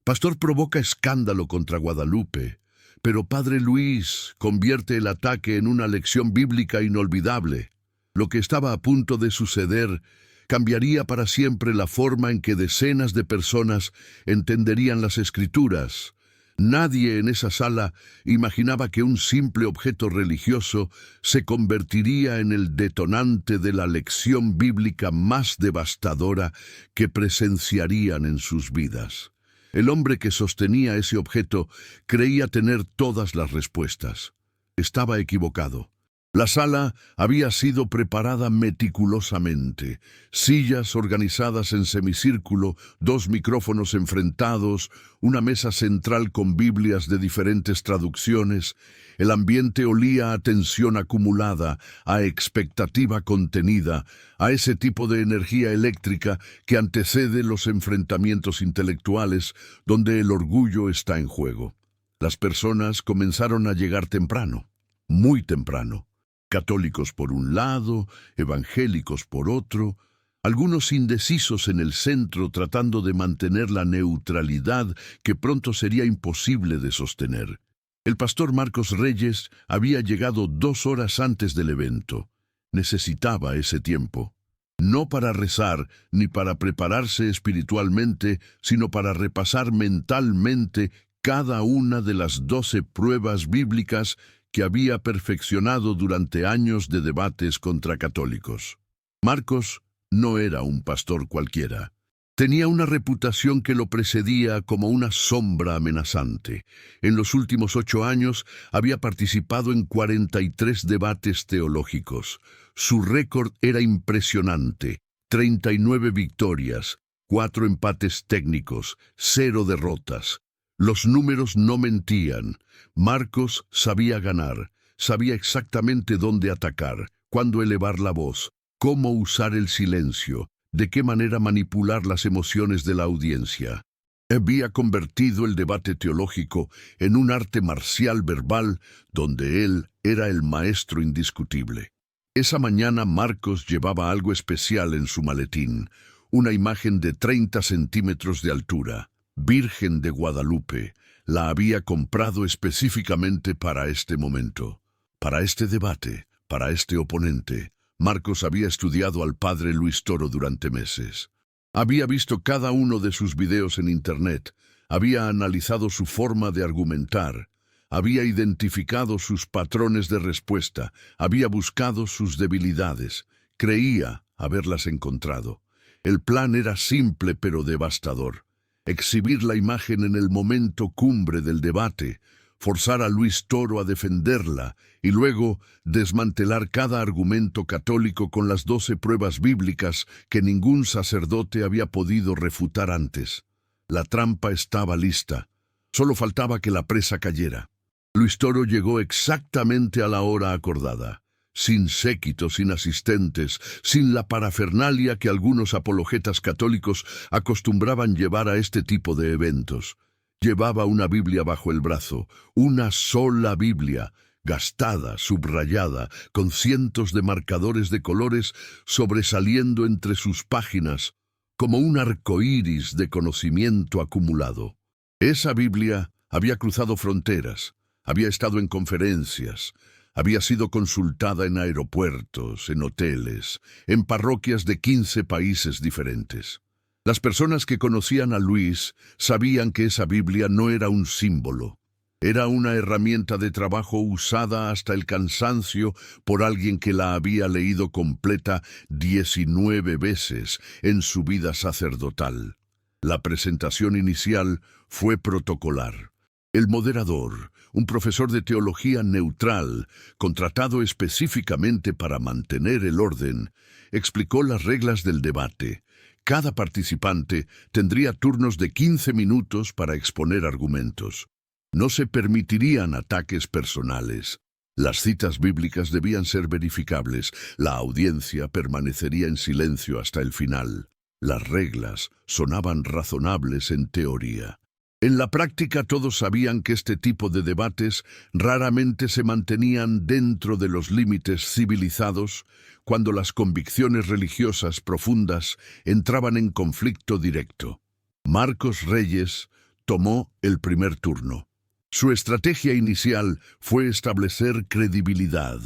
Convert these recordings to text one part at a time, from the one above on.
Pastor provoca escándalo contra Guadalupe, pero Padre Luis convierte el ataque en una lección bíblica inolvidable. Lo que estaba a punto de suceder cambiaría para siempre la forma en que decenas de personas entenderían las Escrituras. Nadie en esa sala imaginaba que un simple objeto religioso se convertiría en el detonante de la lección bíblica más devastadora que presenciarían en sus vidas. El hombre que sostenía ese objeto creía tener todas las respuestas. Estaba equivocado. La sala había sido preparada meticulosamente, sillas organizadas en semicírculo, 2 micrófonos enfrentados, una mesa central con Biblias de diferentes traducciones. El ambiente olía a tensión acumulada, a expectativa contenida, a ese tipo de energía eléctrica que antecede los enfrentamientos intelectuales, donde el orgullo está en juego. Las personas comenzaron a llegar temprano, muy temprano. Católicos por un lado, evangélicos por otro, algunos indecisos en el centro tratando de mantener la neutralidad que pronto sería imposible de sostener. El pastor Marcos Reyes había llegado 2 horas antes del evento. Necesitaba ese tiempo, no para rezar ni para prepararse espiritualmente, sino para repasar mentalmente cada una de las 12 pruebas bíblicas que había perfeccionado durante años de debates contra católicos. Marcos no era un pastor cualquiera. Tenía una reputación que lo precedía como una sombra amenazante. En los últimos 8 años había participado en 43 debates teológicos. Su récord era impresionante: 39 victorias, 4 empates técnicos, 0 derrotas. Los números no mentían. Marcos sabía ganar, sabía exactamente dónde atacar, cuándo elevar la voz, cómo usar el silencio, de qué manera manipular las emociones de la audiencia. Había convertido el debate teológico en un arte marcial verbal donde él era el maestro indiscutible. Esa mañana Marcos llevaba algo especial en su maletín, una imagen de 30 centímetros de altura. Virgen de Guadalupe, la había comprado específicamente para este momento, para este debate, para este oponente. Marcos había estudiado al padre Luis Toro durante meses. Había visto cada uno de sus videos en Internet, había analizado su forma de argumentar, había identificado sus patrones de respuesta, había buscado sus debilidades, creía haberlas encontrado. El plan era simple pero devastador. Exhibir la imagen en el momento cumbre del debate, forzar a Luis Toro a defenderla y luego desmantelar cada argumento católico con las 12 pruebas bíblicas que ningún sacerdote había podido refutar antes. La trampa estaba lista. Solo faltaba que la presa cayera. Luis Toro llegó exactamente a la hora acordada, sin séquito, sin asistentes, sin la parafernalia que algunos apologetas católicos acostumbraban llevar a este tipo de eventos. Llevaba una Biblia bajo el brazo, una sola Biblia, gastada, subrayada, con cientos de marcadores de colores sobresaliendo entre sus páginas, como un arcoíris de conocimiento acumulado. Esa Biblia había cruzado fronteras, había estado en conferencias, había sido consultada en aeropuertos, en hoteles, en parroquias de 15 países diferentes. Las personas que conocían a Luis sabían que esa Biblia no era un símbolo. Era una herramienta de trabajo usada hasta el cansancio por alguien que la había leído completa 19 veces en su vida sacerdotal. La presentación inicial fue protocolar. El moderador, un profesor de teología neutral, contratado específicamente para mantener el orden, explicó las reglas del debate. Cada participante tendría turnos de 15 minutos para exponer argumentos. No se permitirían ataques personales. Las citas bíblicas debían ser verificables. La audiencia permanecería en silencio hasta el final. Las reglas sonaban razonables en teoría. En la práctica todos sabían que este tipo de debates raramente se mantenían dentro de los límites civilizados cuando las convicciones religiosas profundas entraban en conflicto directo. Marcos Reyes tomó el primer turno. Su estrategia inicial fue establecer credibilidad.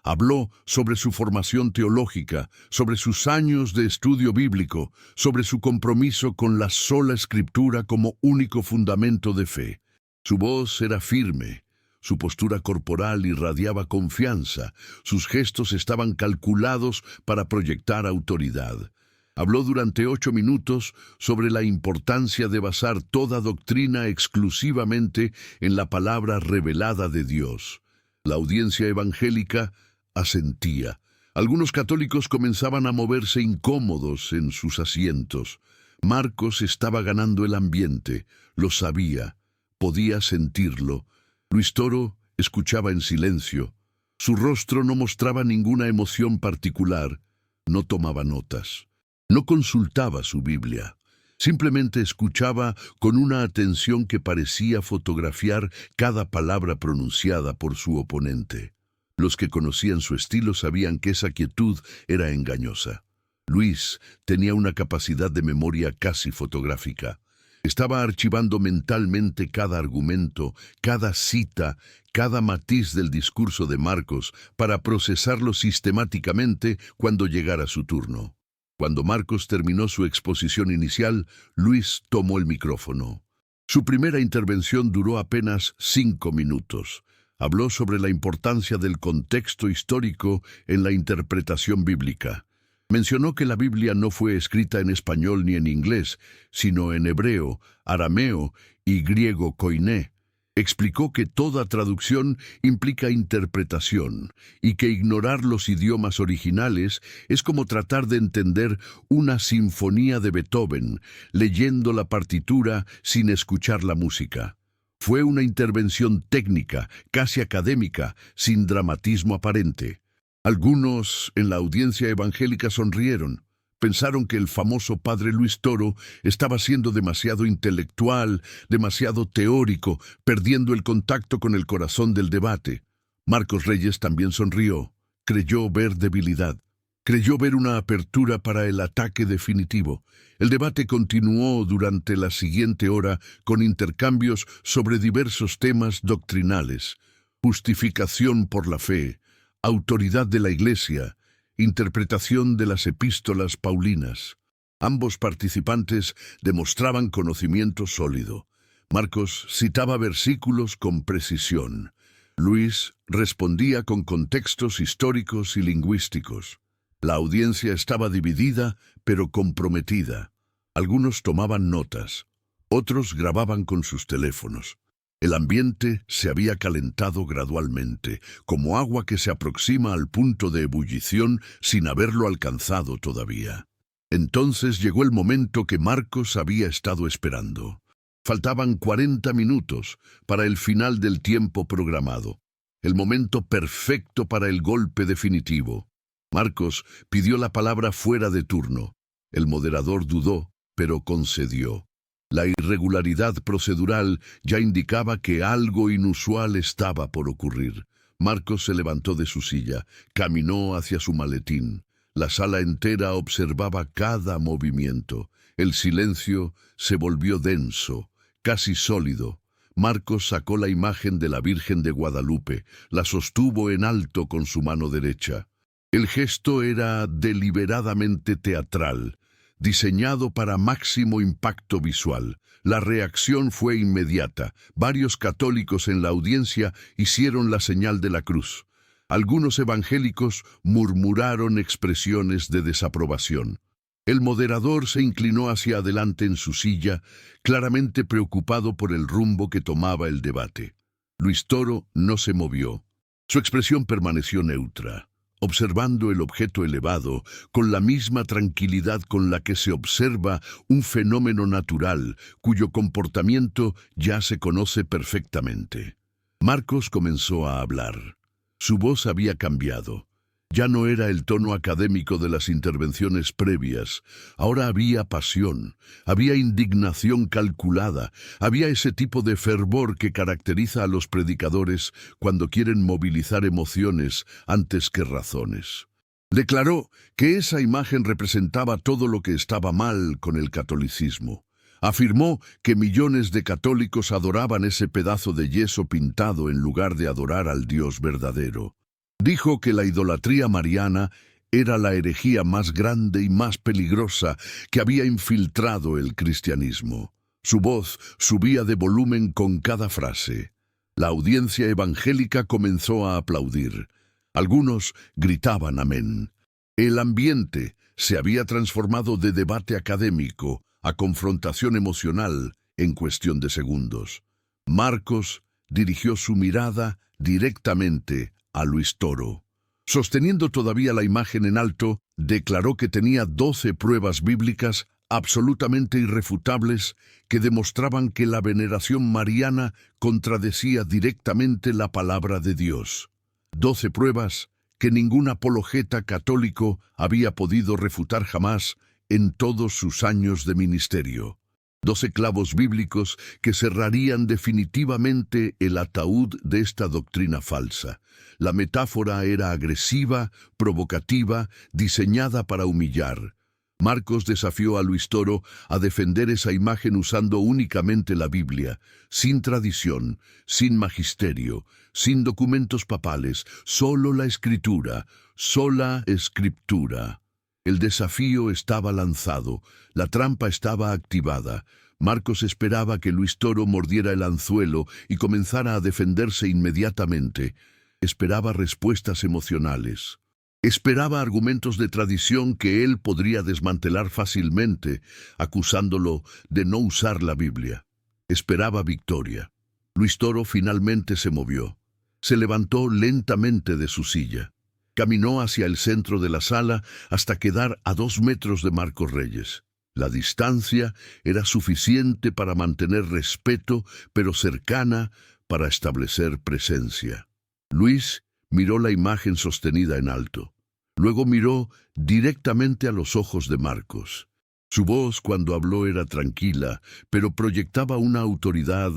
Habló sobre su formación teológica, sobre sus años de estudio bíblico, sobre su compromiso con la sola Escritura como único fundamento de fe. Su voz era firme, su postura corporal irradiaba confianza, sus gestos estaban calculados para proyectar autoridad. Habló durante 8 minutos sobre la importancia de basar toda doctrina exclusivamente en la palabra revelada de Dios. La audiencia evangélica asentía. Algunos católicos comenzaban a moverse incómodos en sus asientos. Marcos estaba ganando el ambiente, lo sabía, podía sentirlo. Luis Toro escuchaba en silencio. Su rostro no mostraba ninguna emoción particular, no tomaba notas. No consultaba su Biblia, simplemente escuchaba con una atención que parecía fotografiar cada palabra pronunciada por su oponente. Los que conocían su estilo sabían que esa quietud era engañosa. Luis tenía una capacidad de memoria casi fotográfica. Estaba archivando mentalmente cada argumento, cada cita, cada matiz del discurso de Marcos para procesarlo sistemáticamente cuando llegara su turno. Cuando Marcos terminó su exposición inicial, Luis tomó el micrófono. Su primera intervención duró apenas 5 minutos. Habló sobre la importancia del contexto histórico en la interpretación bíblica. Mencionó que la Biblia no fue escrita en español ni en inglés, sino en hebreo, arameo y griego koiné. Explicó que toda traducción implica interpretación y que ignorar los idiomas originales es como tratar de entender una sinfonía de Beethoven, leyendo la partitura sin escuchar la música. Fue una intervención técnica, casi académica, sin dramatismo aparente. Algunos en la audiencia evangélica sonrieron. Pensaron que el famoso padre Luis Toro estaba siendo demasiado intelectual, demasiado teórico, perdiendo el contacto con el corazón del debate. Marcos Reyes también sonrió. Creyó ver debilidad. Creyó ver una apertura para el ataque definitivo. El debate continuó durante la siguiente hora con intercambios sobre diversos temas doctrinales: justificación por la fe, autoridad de la Iglesia, interpretación de las epístolas paulinas. Ambos participantes demostraban conocimiento sólido. Marcos citaba versículos con precisión. Luis respondía con contextos históricos y lingüísticos. La audiencia estaba dividida, pero comprometida. Algunos tomaban notas, otros grababan con sus teléfonos. El ambiente se había calentado gradualmente, como agua que se aproxima al punto de ebullición sin haberlo alcanzado todavía. Entonces llegó el momento que Marcos había estado esperando. Faltaban 40 minutos para el final del tiempo programado, el momento perfecto para el golpe definitivo. Marcos pidió la palabra fuera de turno. El moderador dudó, pero concedió. La irregularidad procedural ya indicaba que algo inusual estaba por ocurrir. Marcos se levantó de su silla, caminó hacia su maletín. La sala entera observaba cada movimiento. El silencio se volvió denso, casi sólido. Marcos sacó la imagen de la Virgen de Guadalupe, la sostuvo en alto con su mano derecha. El gesto era deliberadamente teatral, diseñado para máximo impacto visual. La reacción fue inmediata. Varios católicos en la audiencia hicieron la señal de la cruz. Algunos evangélicos murmuraron expresiones de desaprobación. El moderador se inclinó hacia adelante en su silla, claramente preocupado por el rumbo que tomaba el debate. Luis Toro no se movió. Su expresión permaneció neutra, observando el objeto elevado con la misma tranquilidad con la que se observa un fenómeno natural cuyo comportamiento ya se conoce perfectamente. Marcos comenzó a hablar. Su voz había cambiado. Ya no era el tono académico de las intervenciones previas. Ahora había pasión, había indignación calculada, había ese tipo de fervor que caracteriza a los predicadores cuando quieren movilizar emociones antes que razones. Declaró que esa imagen representaba todo lo que estaba mal con el catolicismo. Afirmó que millones de católicos adoraban ese pedazo de yeso pintado en lugar de adorar al Dios verdadero. Dijo que la idolatría mariana era la herejía más grande y más peligrosa que había infiltrado el cristianismo. Su voz subía de volumen con cada frase. La audiencia evangélica comenzó a aplaudir. Algunos gritaban amén. El ambiente se había transformado de debate académico a confrontación emocional en cuestión de segundos. Marcos dirigió su mirada directamente a Luis Toro. Sosteniendo todavía la imagen en alto, declaró que tenía 12 pruebas bíblicas absolutamente irrefutables que demostraban que la veneración mariana contradecía directamente la palabra de Dios. 12 pruebas que ningún apologeta católico había podido refutar jamás en todos sus años de ministerio. 12 clavos bíblicos que cerrarían definitivamente el ataúd de esta doctrina falsa. La metáfora era agresiva, provocativa, diseñada para humillar. Marcos desafió a Luis Toro a defender esa imagen usando únicamente la Biblia, sin tradición, sin magisterio, sin documentos papales, solo la Escritura, sola Escritura. El desafío estaba lanzado, la trampa estaba activada. Marcos esperaba que Luis Toro mordiera el anzuelo y comenzara a defenderse inmediatamente. Esperaba respuestas emocionales. Esperaba argumentos de tradición que él podría desmantelar fácilmente, acusándolo de no usar la Biblia. Esperaba victoria. Luis Toro finalmente se movió. Se levantó lentamente de su silla. Caminó hacia el centro de la sala hasta quedar a 2 metros de Marcos Reyes. La distancia era suficiente para mantener respeto, pero cercana para establecer presencia. Luis miró la imagen sostenida en alto. Luego miró directamente a los ojos de Marcos. Su voz cuando habló era tranquila, pero proyectaba una autoridad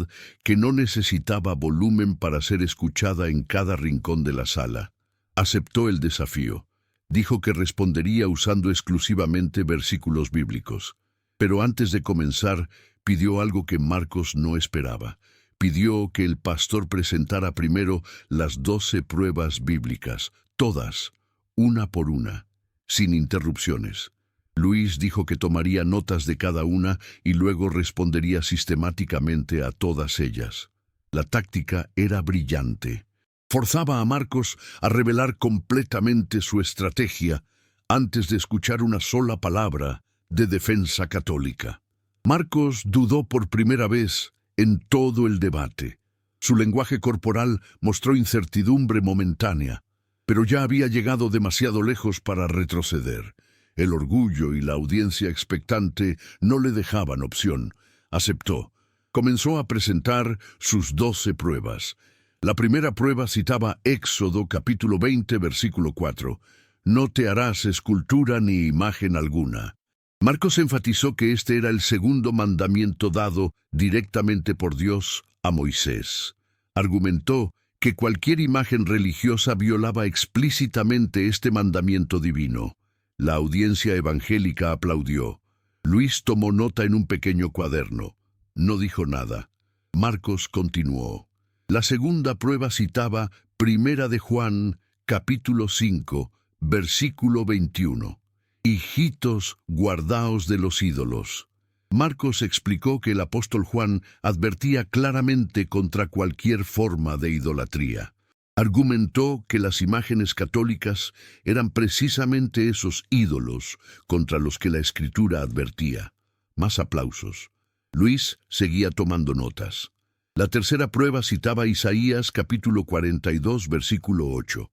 que no necesitaba volumen para ser escuchada en cada rincón de la sala. Aceptó el desafío. Dijo que respondería usando exclusivamente versículos bíblicos. Pero antes de comenzar, pidió algo que Marcos no esperaba. Pidió que el pastor presentara primero las 12 pruebas bíblicas, todas, una por una, sin interrupciones. Luis dijo que tomaría notas de cada una y luego respondería sistemáticamente a todas ellas. La táctica era brillante. Forzaba a Marcos a revelar completamente su estrategia antes de escuchar una sola palabra de defensa católica. Marcos dudó por primera vez en todo el debate. Su lenguaje corporal mostró incertidumbre momentánea, pero ya había llegado demasiado lejos para retroceder. El orgullo y la audiencia expectante no le dejaban opción. Aceptó. Comenzó a presentar sus 12 pruebas. La primera prueba citaba Éxodo capítulo 20, versículo 4. No te harás escultura ni imagen alguna. Marcos enfatizó que este era el segundo mandamiento dado directamente por Dios a Moisés. Argumentó que cualquier imagen religiosa violaba explícitamente este mandamiento divino. La audiencia evangélica aplaudió. Luis tomó nota en un pequeño cuaderno. No dijo nada. Marcos continuó. La segunda prueba citaba Primera de Juan, capítulo 5, versículo 21. Hijitos, guardaos de los ídolos. Marcos explicó que el apóstol Juan advertía claramente contra cualquier forma de idolatría. Argumentó que las imágenes católicas eran precisamente esos ídolos contra los que la Escritura advertía. Más aplausos. Luis seguía tomando notas. La tercera prueba citaba Isaías capítulo 42, versículo 8.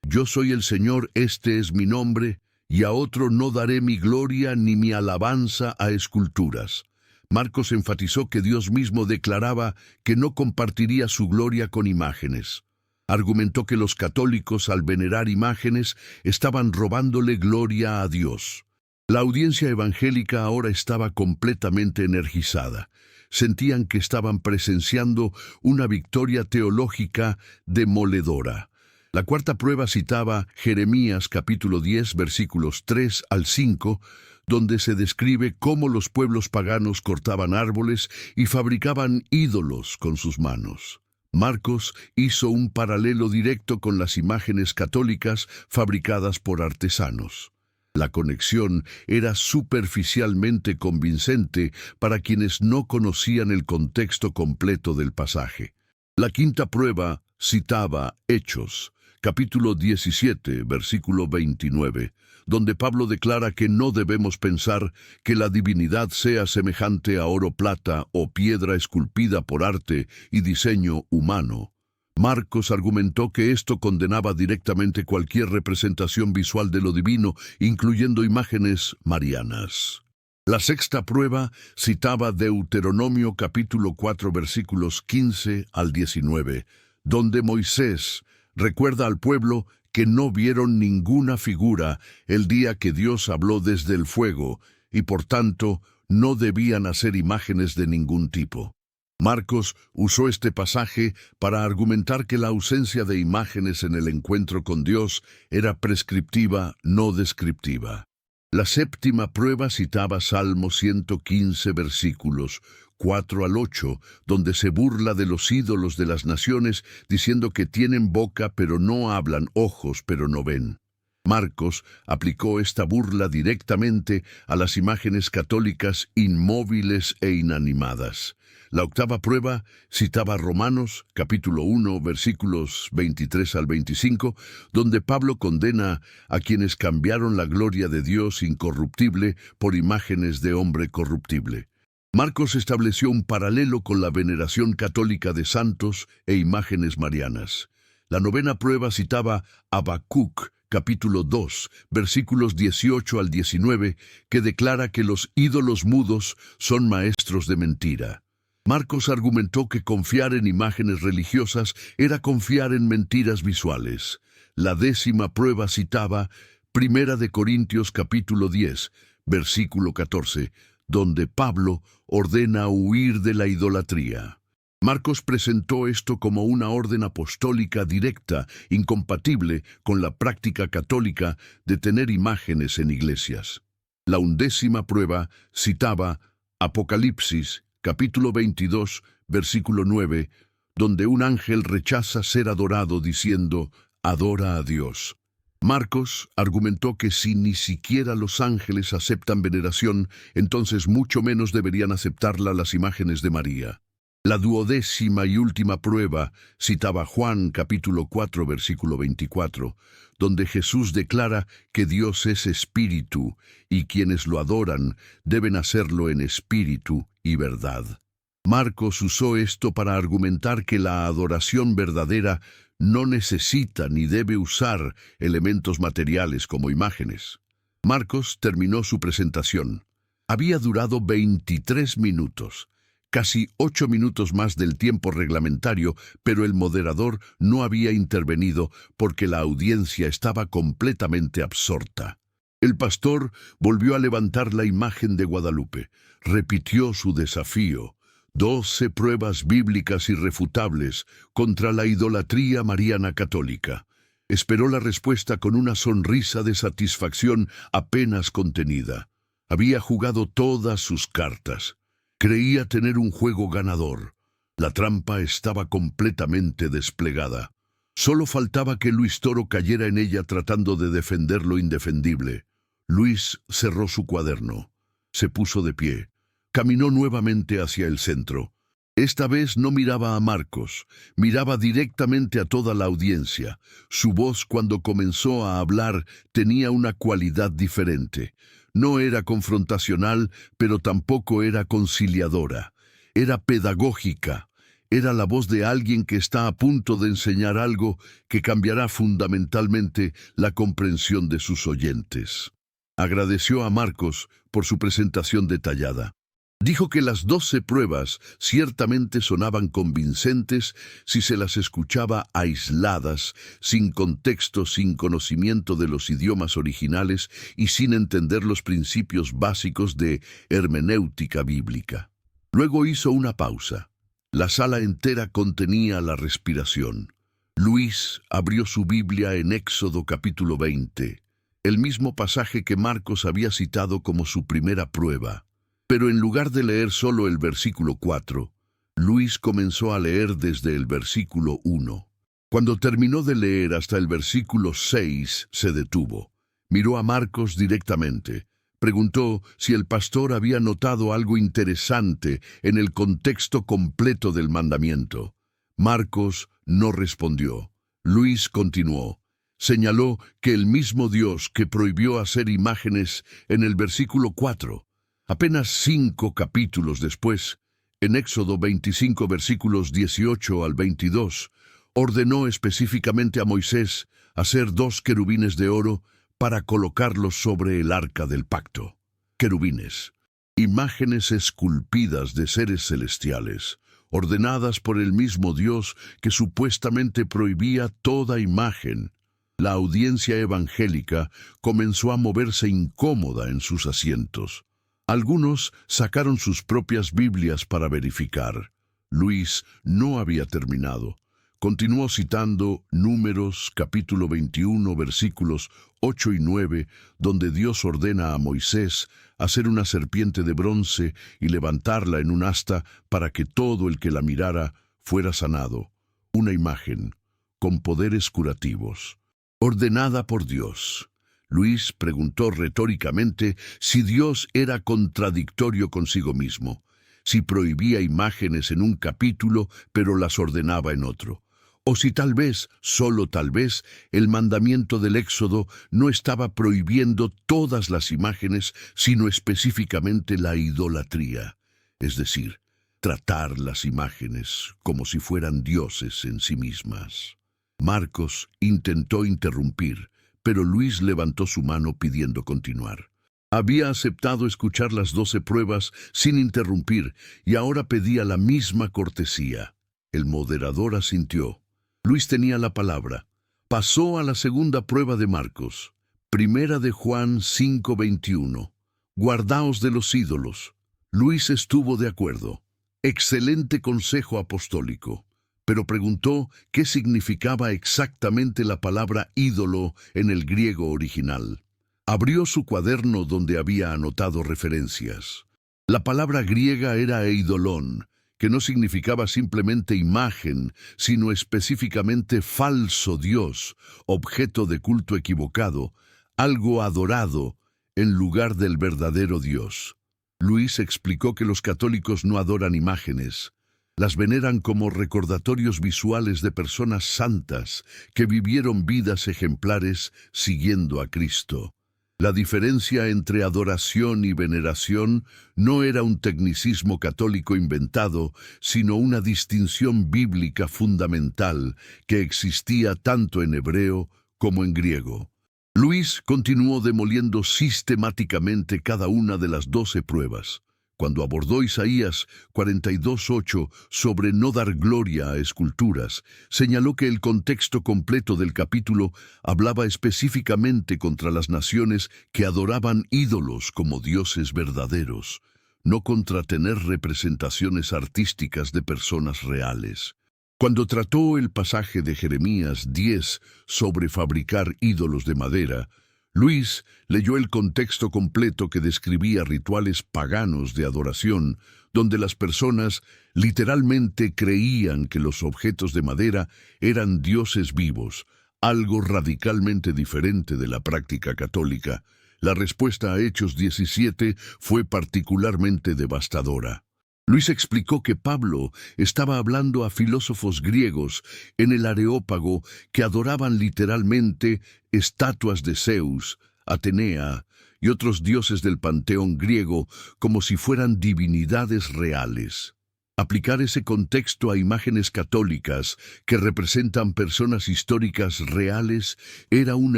Yo soy el Señor, este es mi nombre, y a otro no daré mi gloria ni mi alabanza a esculturas. Marcos enfatizó que Dios mismo declaraba que no compartiría su gloria con imágenes. Argumentó que los católicos, al venerar imágenes, estaban robándole gloria a Dios. La audiencia evangélica ahora estaba completamente energizada. Sentían que estaban presenciando una victoria teológica demoledora. La cuarta prueba citaba Jeremías capítulo 10, versículos 3 al 5, donde se describe cómo los pueblos paganos cortaban árboles y fabricaban ídolos con sus manos. Marcos hizo un paralelo directo con las imágenes católicas fabricadas por artesanos. La conexión era superficialmente convincente para quienes no conocían el contexto completo del pasaje. La quinta prueba citaba Hechos, capítulo 17, versículo 29, donde Pablo declara que no debemos pensar que la divinidad sea semejante a oro, plata o piedra esculpida por arte y diseño humano. Marcos argumentó que esto condenaba directamente cualquier representación visual de lo divino, incluyendo imágenes marianas. La sexta prueba citaba Deuteronomio capítulo 4 versículos 15 al 19, donde Moisés recuerda al pueblo que no vieron ninguna figura el día que Dios habló desde el fuego y por tanto no debían hacer imágenes de ningún tipo. Marcos usó este pasaje para argumentar que la ausencia de imágenes en el encuentro con Dios era prescriptiva, no descriptiva. La séptima prueba citaba Salmo 115 versículos 4 al 8, donde se burla de los ídolos de las naciones, diciendo que tienen boca pero no hablan, ojos pero no ven. Marcos aplicó esta burla directamente a las imágenes católicas inmóviles e inanimadas. La octava prueba citaba Romanos, capítulo 1, versículos 23 al 25, donde Pablo condena a quienes cambiaron la gloria de Dios incorruptible por imágenes de hombre corruptible. Marcos estableció un paralelo con la veneración católica de santos e imágenes marianas. La novena prueba citaba Habacuc, capítulo 2, versículos 18 al 19, que declara que los ídolos mudos son maestros de mentira. Marcos argumentó que confiar en imágenes religiosas era confiar en mentiras visuales. La décima prueba citaba Primera de Corintios capítulo 10, versículo 14, donde Pablo ordena huir de la idolatría. Marcos presentó esto como una orden apostólica directa, incompatible con la práctica católica de tener imágenes en iglesias. La undécima prueba citaba Apocalipsis, capítulo 22, versículo 9, donde un ángel rechaza ser adorado diciendo, «Adora a Dios». Marcos argumentó que si ni siquiera los ángeles aceptan veneración, entonces mucho menos deberían aceptarla las imágenes de María. La duodécima y última prueba citaba Juan capítulo 4 versículo 24, donde Jesús declara que Dios es espíritu y quienes lo adoran deben hacerlo en espíritu y verdad. Marcos usó esto para argumentar que la adoración verdadera no necesita ni debe usar elementos materiales como imágenes. Marcos terminó su presentación. Había durado 23 minutos. Casi 8 minutos más del tiempo reglamentario, pero el moderador no había intervenido porque la audiencia estaba completamente absorta. El pastor volvió a levantar la imagen de Guadalupe. Repitió su desafío: 12 pruebas bíblicas irrefutables contra la idolatría mariana católica. Esperó la respuesta con una sonrisa de satisfacción apenas contenida. Había jugado todas sus cartas. Creía tener un juego ganador. La trampa estaba completamente desplegada. Solo faltaba que Luis Toro cayera en ella tratando de defender lo indefendible. Luis cerró su cuaderno. Se puso de pie. Caminó nuevamente hacia el centro. Esta vez no miraba a Marcos, miraba directamente a toda la audiencia. Su voz, cuando comenzó a hablar, tenía una cualidad diferente. No era confrontacional, pero tampoco era conciliadora. Era pedagógica. Era la voz de alguien que está a punto de enseñar algo que cambiará fundamentalmente la comprensión de sus oyentes. Agradeció a Marcos por su presentación detallada. Dijo que las 12 pruebas ciertamente sonaban convincentes si se las escuchaba aisladas, sin contexto, sin conocimiento de los idiomas originales y sin entender los principios básicos de hermenéutica bíblica. Luego hizo una pausa. La sala entera contenía la respiración. Luis abrió su Biblia en Éxodo capítulo 20. el mismo pasaje que Marcos había citado como su primera prueba. Pero en lugar de leer solo el versículo 4, Luis comenzó a leer desde el versículo 1. Cuando terminó de leer hasta el versículo 6, se detuvo. Miró a Marcos directamente. Preguntó si el pastor había notado algo interesante en el contexto completo del mandamiento. Marcos no respondió. Luis continuó. Señaló que el mismo Dios que prohibió hacer imágenes en el versículo 4, apenas 5 capítulos después, en Éxodo 25 versículos 18 al 22, ordenó específicamente a Moisés hacer 2 querubines de oro para colocarlos sobre el arca del pacto. Querubines, imágenes esculpidas de seres celestiales, ordenadas por el mismo Dios que supuestamente prohibía toda imagen. La audiencia evangélica comenzó a moverse incómoda en sus asientos. Algunos sacaron sus propias Biblias para verificar. Luis no había terminado. Continuó citando Números capítulo 21 versículos 8 y 9, donde Dios ordena a Moisés hacer una serpiente de bronce y levantarla en un asta para que todo el que la mirara fuera sanado. Una imagen con poderes curativos, ordenada por Dios. Luis preguntó retóricamente si Dios era contradictorio consigo mismo, si prohibía imágenes en un capítulo pero las ordenaba en otro, o si tal vez, solo tal vez, el mandamiento del Éxodo no estaba prohibiendo todas las imágenes, sino específicamente la idolatría, es decir, tratar las imágenes como si fueran dioses en sí mismas. Marcos intentó interrumpir, pero Luis levantó su mano pidiendo continuar. Había aceptado escuchar las 12 pruebas sin interrumpir y ahora pedía la misma cortesía. El moderador asintió. Luis tenía la palabra. Pasó a la segunda prueba de Marcos. Primera de Juan 5:21. Guardaos de los ídolos. Luis estuvo de acuerdo. Excelente consejo apostólico. Pero preguntó qué significaba exactamente la palabra ídolo en el griego original. Abrió su cuaderno donde había anotado referencias. La palabra griega era eidolón, que no significaba simplemente imagen, sino específicamente falso Dios, objeto de culto equivocado, algo adorado en lugar del verdadero Dios. Luis explicó que los católicos no adoran imágenes. Las veneran como recordatorios visuales de personas santas que vivieron vidas ejemplares siguiendo a Cristo. La diferencia entre adoración y veneración no era un tecnicismo católico inventado, sino una distinción bíblica fundamental que existía tanto en hebreo como en griego. Luis continuó demoliendo sistemáticamente cada una de las 12 pruebas. Cuando abordó Isaías 42:8 sobre no dar gloria a esculturas, señaló que el contexto completo del capítulo hablaba específicamente contra las naciones que adoraban ídolos como dioses verdaderos, no contra tener representaciones artísticas de personas reales. Cuando trató el pasaje de Jeremías 10 sobre fabricar ídolos de madera, Luis leyó el contexto completo que describía rituales paganos de adoración, donde las personas literalmente creían que los objetos de madera eran dioses vivos, algo radicalmente diferente de la práctica católica. La respuesta a Hechos 17 fue particularmente devastadora. Luis explicó que Pablo estaba hablando a filósofos griegos en el Areópago que adoraban literalmente estatuas de Zeus, Atenea y otros dioses del panteón griego como si fueran divinidades reales. Aplicar ese contexto a imágenes católicas que representan personas históricas reales era un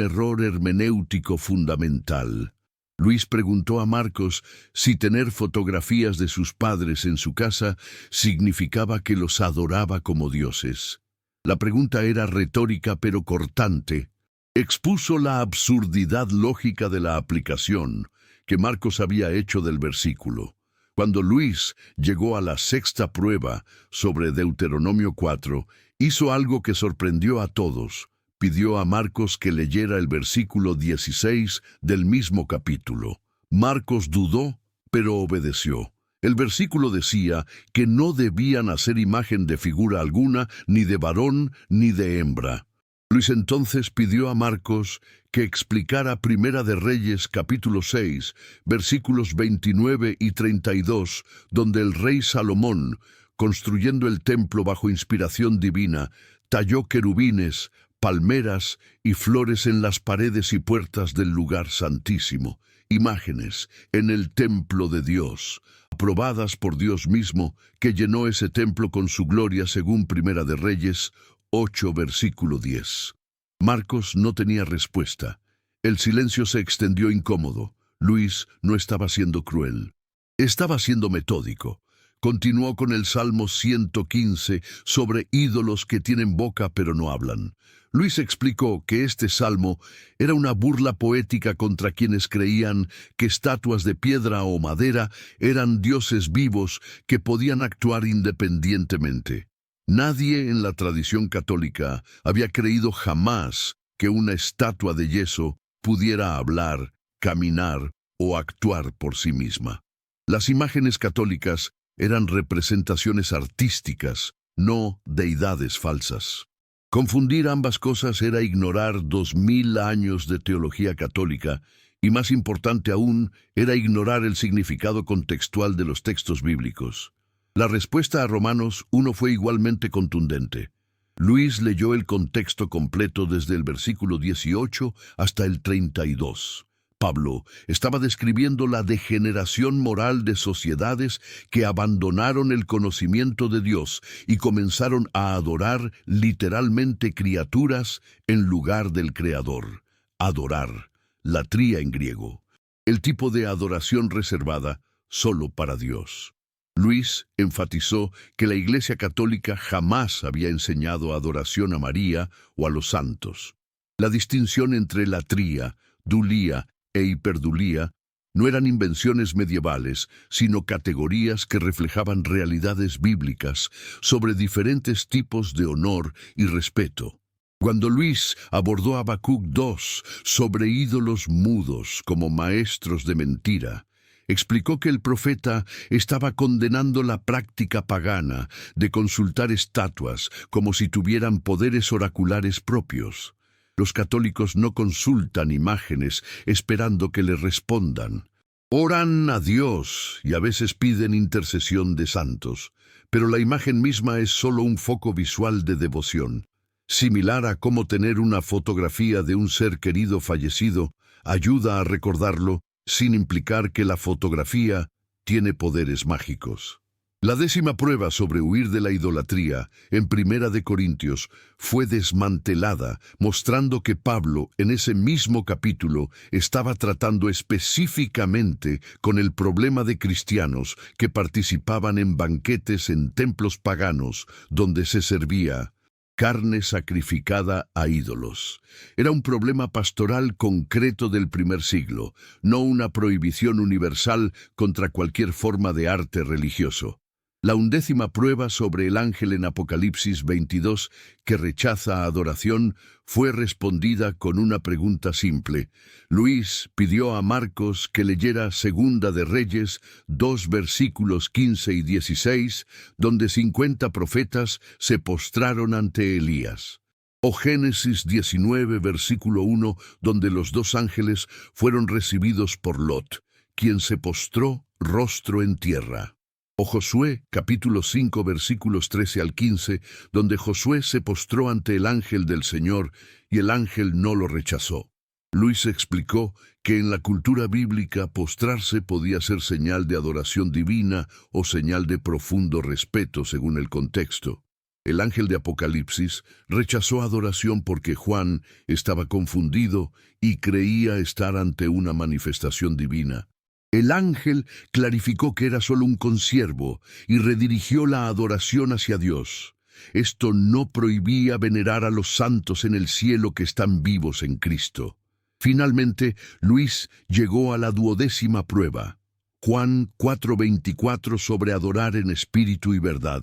error hermenéutico fundamental. Luis preguntó a Marcos si tener fotografías de sus padres en su casa significaba que los adoraba como dioses. La pregunta era retórica pero cortante. Expuso la absurdidad lógica de la aplicación que Marcos había hecho del versículo. Cuando Luis llegó a la sexta prueba sobre Deuteronomio 4, hizo algo que sorprendió a todos. pidió a Marcos que leyera el versículo 16 del mismo capítulo. Marcos dudó, pero obedeció. El versículo decía que no debían hacer imagen de figura alguna, ni de varón ni de hembra. Luis entonces pidió a Marcos que explicara Primera de Reyes capítulo 6, versículos 29 y 32, donde el rey Salomón, construyendo el templo bajo inspiración divina, talló querubines, palmeras y flores en las paredes y puertas del lugar santísimo, imágenes en el templo de Dios, aprobadas por Dios mismo, que llenó ese templo con su gloria según Primera de Reyes 8, versículo 10. Marcos no tenía respuesta. El silencio se extendió incómodo. Luis no estaba siendo cruel. Estaba siendo metódico. Continuó con el Salmo 115 sobre ídolos que tienen boca pero no hablan. Luis explicó que este salmo era una burla poética contra quienes creían que estatuas de piedra o madera eran dioses vivos que podían actuar independientemente. Nadie en la tradición católica había creído jamás que una estatua de yeso pudiera hablar, caminar o actuar por sí misma. Las imágenes católicas eran representaciones artísticas, no deidades falsas. Confundir ambas cosas era ignorar 2000 años de teología católica y, más importante aún, era ignorar el significado contextual de los textos bíblicos. La respuesta a Romanos 1 fue igualmente contundente. Luis leyó el contexto completo desde el versículo 18 hasta el 32. Pablo estaba describiendo la degeneración moral de sociedades que abandonaron el conocimiento de Dios y comenzaron a adorar literalmente criaturas en lugar del Creador. Adorar, latría en griego, el tipo de adoración reservada solo para Dios. Luis enfatizó que la Iglesia Católica jamás había enseñado adoración a María o a los santos. La distinción entre latría, dulía e hiperdulía no eran invenciones medievales, sino categorías que reflejaban realidades bíblicas sobre diferentes tipos de honor y respeto. Cuando Luis abordó a Habacuc 2 sobre ídolos mudos como maestros de mentira, explicó que el profeta estaba condenando la práctica pagana de consultar estatuas como si tuvieran poderes oraculares propios. Los católicos no consultan imágenes esperando que les respondan. Oran a Dios y a veces piden intercesión de santos, pero la imagen misma es solo un foco visual de devoción. Similar a cómo tener una fotografía de un ser querido fallecido ayuda a recordarlo sin implicar que la fotografía tiene poderes mágicos. La 10ª prueba sobre huir de la idolatría, en Primera de Corintios, fue desmantelada, mostrando que Pablo, en ese mismo capítulo, estaba tratando específicamente con el problema de cristianos que participaban en banquetes en templos paganos, donde se servía carne sacrificada a ídolos. Era un problema pastoral concreto del primer siglo, no una prohibición universal contra cualquier forma de arte religioso. La 11ª prueba sobre el ángel en Apocalipsis 22, que rechaza adoración, fue respondida con una pregunta simple. Luis pidió a Marcos que leyera Segunda de Reyes 2 versículos 15 y 16, donde 50 profetas se postraron ante Elías. O Génesis 19 versículo 1, donde los 2 ángeles fueron recibidos por Lot, quien se postró rostro en tierra. O Josué, capítulo 5, versículos 13 al 15, donde Josué se postró ante el ángel del Señor y el ángel no lo rechazó. Luis explicó que en la cultura bíblica postrarse podía ser señal de adoración divina o señal de profundo respeto según el contexto. El ángel de Apocalipsis rechazó adoración porque Juan estaba confundido y creía estar ante una manifestación divina. El ángel clarificó que era solo un consiervo y redirigió la adoración hacia Dios. Esto no prohibía venerar a los santos en el cielo que están vivos en Cristo. Finalmente, Luis llegó a la 12ª prueba. Juan 4:24 sobre adorar en espíritu y verdad.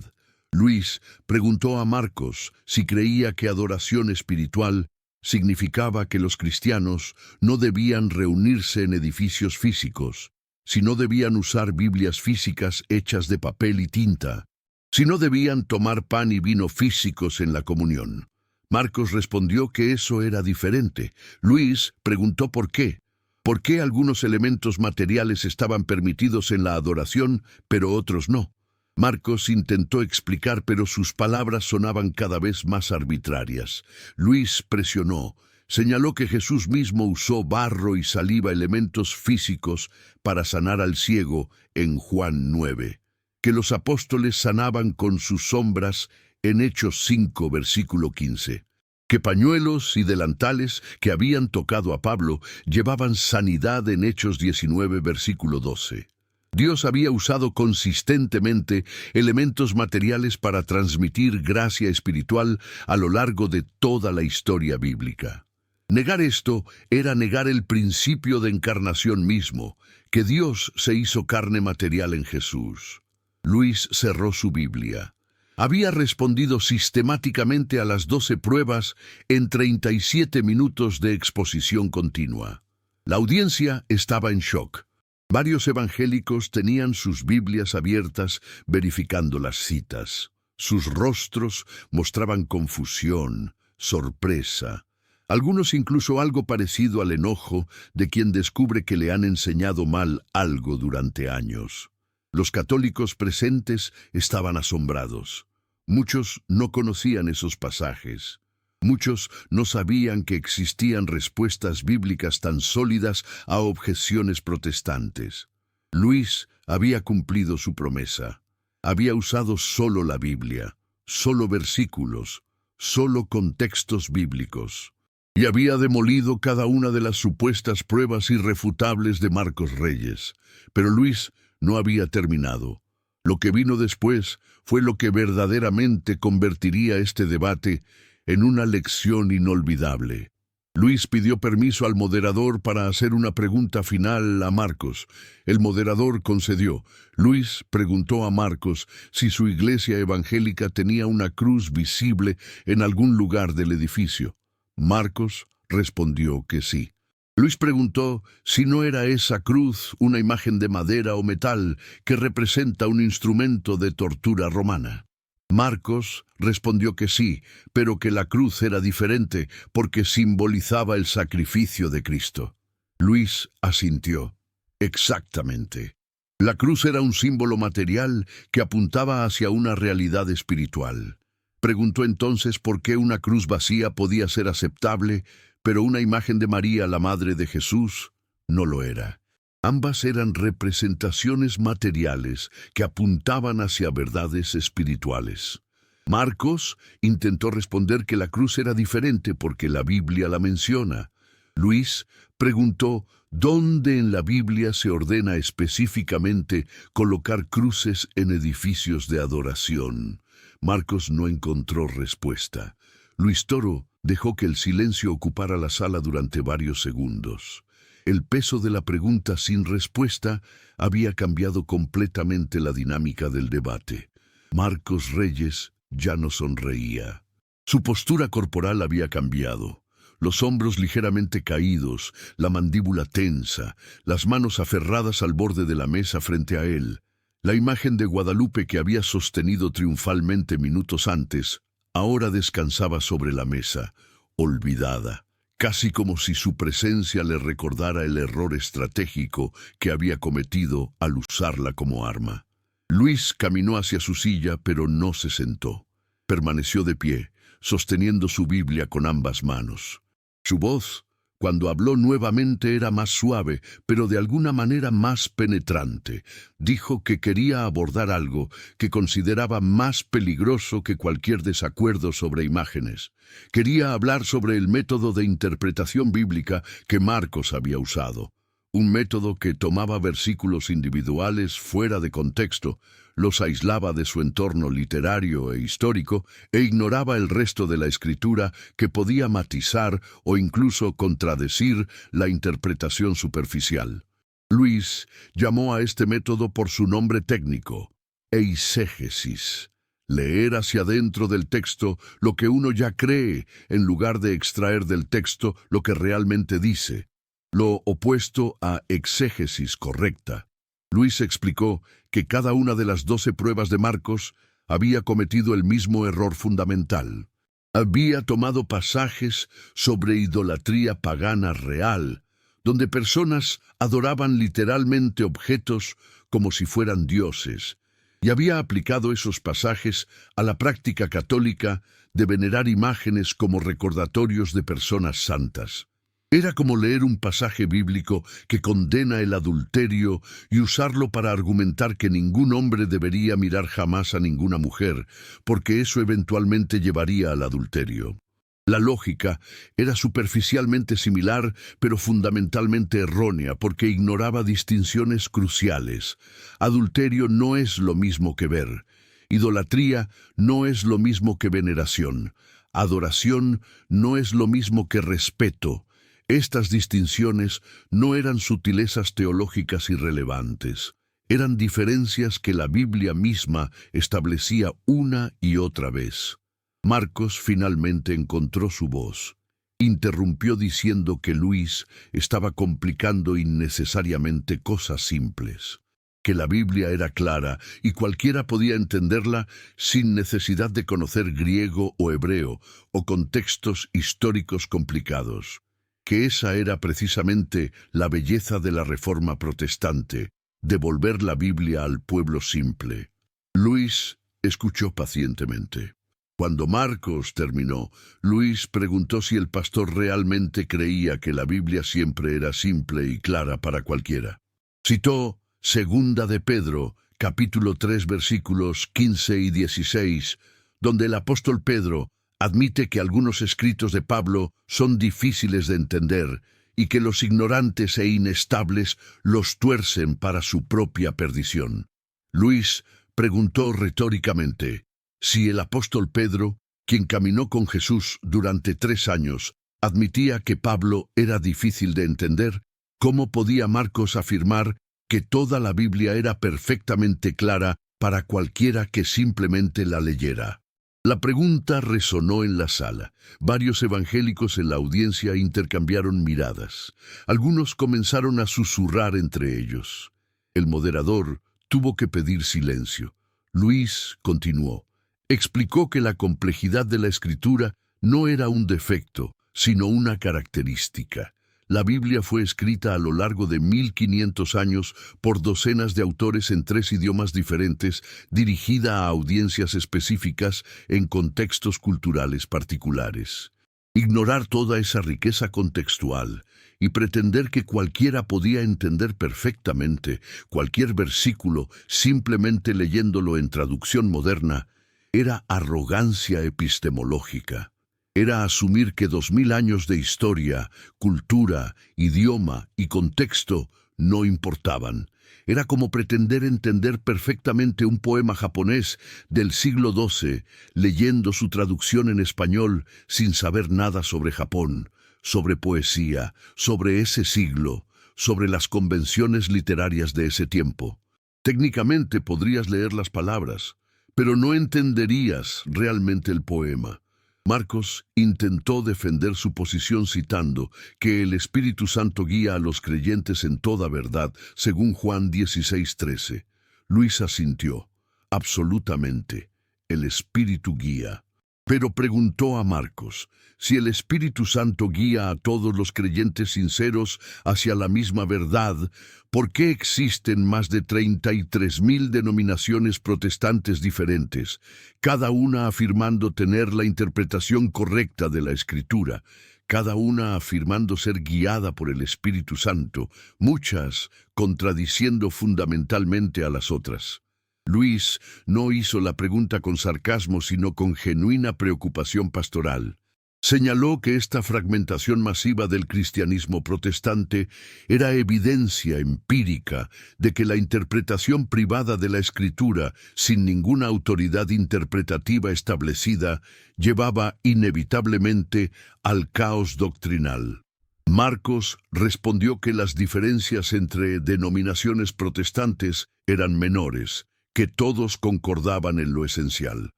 Luis preguntó a Marcos si creía que adoración espiritual Significaba que los cristianos no debían reunirse en edificios físicos, sino debían usar Biblias físicas hechas de papel y tinta, sino debían tomar pan y vino físicos en la comunión. Marcos respondió que eso era diferente. Luis preguntó por qué. ¿Por qué algunos elementos materiales estaban permitidos en la adoración, pero otros no? Marcos intentó explicar, pero sus palabras sonaban cada vez más arbitrarias. Luis presionó. Señaló que Jesús mismo usó barro y saliva, elementos físicos, para sanar al ciego en Juan 9. Que los apóstoles sanaban con sus sombras en Hechos 5, versículo 15. Que pañuelos y delantales que habían tocado a Pablo llevaban sanidad en Hechos 19, versículo 12. Dios había usado consistentemente elementos materiales para transmitir gracia espiritual a lo largo de toda la historia bíblica. Negar esto era negar el principio de encarnación mismo, que Dios se hizo carne material en Jesús. Luis cerró su Biblia. Había respondido sistemáticamente a las 12 pruebas en 37 minutos de exposición continua. La audiencia estaba en shock. Varios evangélicos tenían sus Biblias abiertas verificando las citas. Sus rostros mostraban confusión, sorpresa. Algunos incluso algo parecido al enojo de quien descubre que le han enseñado mal algo durante años. Los católicos presentes estaban asombrados. Muchos no conocían esos pasajes. Muchos no sabían que existían respuestas bíblicas tan sólidas a objeciones protestantes. Luis había cumplido su promesa. Había usado solo la Biblia, solo versículos, solo contextos bíblicos. Y había demolido cada una de las supuestas pruebas irrefutables de Marcos Reyes. Pero Luis no había terminado. Lo que vino después fue lo que verdaderamente convertiría este debate en una lección inolvidable. Luis pidió permiso al moderador para hacer una pregunta final a Marcos. El moderador concedió. Luis preguntó a Marcos si su iglesia evangélica tenía una cruz visible en algún lugar del edificio. Marcos respondió que sí. Luis preguntó si no era esa cruz una imagen de madera o metal que representa un instrumento de tortura romana. Marcos respondió que sí, pero que la cruz era diferente porque simbolizaba el sacrificio de Cristo. Luis asintió. Exactamente. La cruz era un símbolo material que apuntaba hacia una realidad espiritual. Preguntó entonces por qué una cruz vacía podía ser aceptable, pero una imagen de María, la madre de Jesús, no lo era. Ambas eran representaciones materiales que apuntaban hacia verdades espirituales. Marcos intentó responder que la cruz era diferente porque la Biblia la menciona. Luis preguntó dónde en la Biblia se ordena específicamente colocar cruces en edificios de adoración. Marcos no encontró respuesta. Luis Toro dejó que el silencio ocupara la sala durante varios segundos. El peso de la pregunta sin respuesta había cambiado completamente la dinámica del debate. Marcos Reyes ya no sonreía. Su postura corporal había cambiado. Los hombros ligeramente caídos, la mandíbula tensa, las manos aferradas al borde de la mesa frente a él. La imagen de Guadalupe que había sostenido triunfalmente minutos antes, ahora descansaba sobre la mesa, olvidada. Casi como si su presencia le recordara el error estratégico que había cometido al usarla como arma. Luis caminó hacia su silla, pero no se sentó. Permaneció de pie, sosteniendo su Biblia con ambas manos. Su voz, cuando habló nuevamente, era más suave, pero de alguna manera más penetrante. Dijo que quería abordar algo que consideraba más peligroso que cualquier desacuerdo sobre imágenes. Quería hablar sobre el método de interpretación bíblica que Marcos había usado. Un método que tomaba versículos individuales fuera de contexto, los aislaba de su entorno literario e histórico e ignoraba el resto de la escritura que podía matizar o incluso contradecir la interpretación superficial. Luis llamó a este método por su nombre técnico, eisegesis. leer hacia adentro del texto lo que uno ya cree, en lugar de extraer del texto lo que realmente dice, lo opuesto a exégesis correcta. Luis explicó que cada una de las 12 pruebas de Marcos había cometido el mismo error fundamental. Había tomado pasajes sobre idolatría pagana real, donde personas adoraban literalmente objetos como si fueran dioses, y había aplicado esos pasajes a la práctica católica de venerar imágenes como recordatorios de personas santas. Era como leer un pasaje bíblico que condena el adulterio y usarlo para argumentar que ningún hombre debería mirar jamás a ninguna mujer, porque eso eventualmente llevaría al adulterio. La lógica era superficialmente similar, pero fundamentalmente errónea, porque ignoraba distinciones cruciales. Adulterio no es lo mismo que ver. Idolatría no es lo mismo que veneración. Adoración no es lo mismo que respeto. Estas distinciones no eran sutilezas teológicas irrelevantes. Eran diferencias que la Biblia misma establecía una y otra vez. Marcos finalmente encontró su voz. Interrumpió diciendo que Luis estaba complicando innecesariamente cosas simples, que la Biblia era clara y cualquiera podía entenderla sin necesidad de conocer griego o hebreo o contextos históricos complicados, que esa era precisamente la belleza de la Reforma protestante, devolver la Biblia al pueblo simple. Luis escuchó pacientemente. Cuando Marcos terminó, Luis preguntó si el pastor realmente creía que la Biblia siempre era simple y clara para cualquiera. Citó Segunda de Pedro, capítulo 3, versículos 15 y 16, donde el apóstol Pedro admite que algunos escritos de Pablo son difíciles de entender y que los ignorantes e inestables los tuercen para su propia perdición. Luis preguntó retóricamente si el apóstol Pedro, quien caminó con Jesús durante 3 años, admitía que Pablo era difícil de entender, ¿cómo podía Marcos afirmar que toda la Biblia era perfectamente clara para cualquiera que simplemente la leyera? La pregunta resonó en la sala. Varios evangélicos en la audiencia intercambiaron miradas. Algunos comenzaron a susurrar entre ellos. El moderador tuvo que pedir silencio. Luis continuó. Explicó que la complejidad de la escritura no era un defecto, sino una característica. La Biblia fue escrita a lo largo de 1500 años por docenas de autores en 3 idiomas diferentes, dirigida a audiencias específicas en contextos culturales particulares. Ignorar toda esa riqueza contextual y pretender que cualquiera podía entender perfectamente cualquier versículo simplemente leyéndolo en traducción moderna era arrogancia epistemológica. Era asumir que 2000 años de historia, cultura, idioma y contexto no importaban. Era como pretender entender perfectamente un poema japonés del siglo XII, leyendo su traducción en español sin saber nada sobre Japón, sobre poesía, sobre ese siglo, sobre las convenciones literarias de ese tiempo. Técnicamente podrías leer las palabras, pero no entenderías realmente el poema. Marcos intentó defender su posición citando que el Espíritu Santo guía a los creyentes en toda verdad, según Juan 16:13. Luis asintió. Absolutamente, el Espíritu guía. Pero preguntó a Marcos, si el Espíritu Santo guía a todos los creyentes sinceros hacia la misma verdad, ¿por qué existen más de 33,000 denominaciones protestantes diferentes, cada una afirmando tener la interpretación correcta de la Escritura, cada una afirmando ser guiada por el Espíritu Santo, muchas contradiciendo fundamentalmente a las otras? Luis no hizo la pregunta con sarcasmo, sino con genuina preocupación pastoral. Señaló que esta fragmentación masiva del cristianismo protestante era evidencia empírica de que la interpretación privada de la Escritura, sin ninguna autoridad interpretativa establecida, llevaba inevitablemente al caos doctrinal. Marcos respondió que las diferencias entre denominaciones protestantes eran menores, que todos concordaban en lo esencial.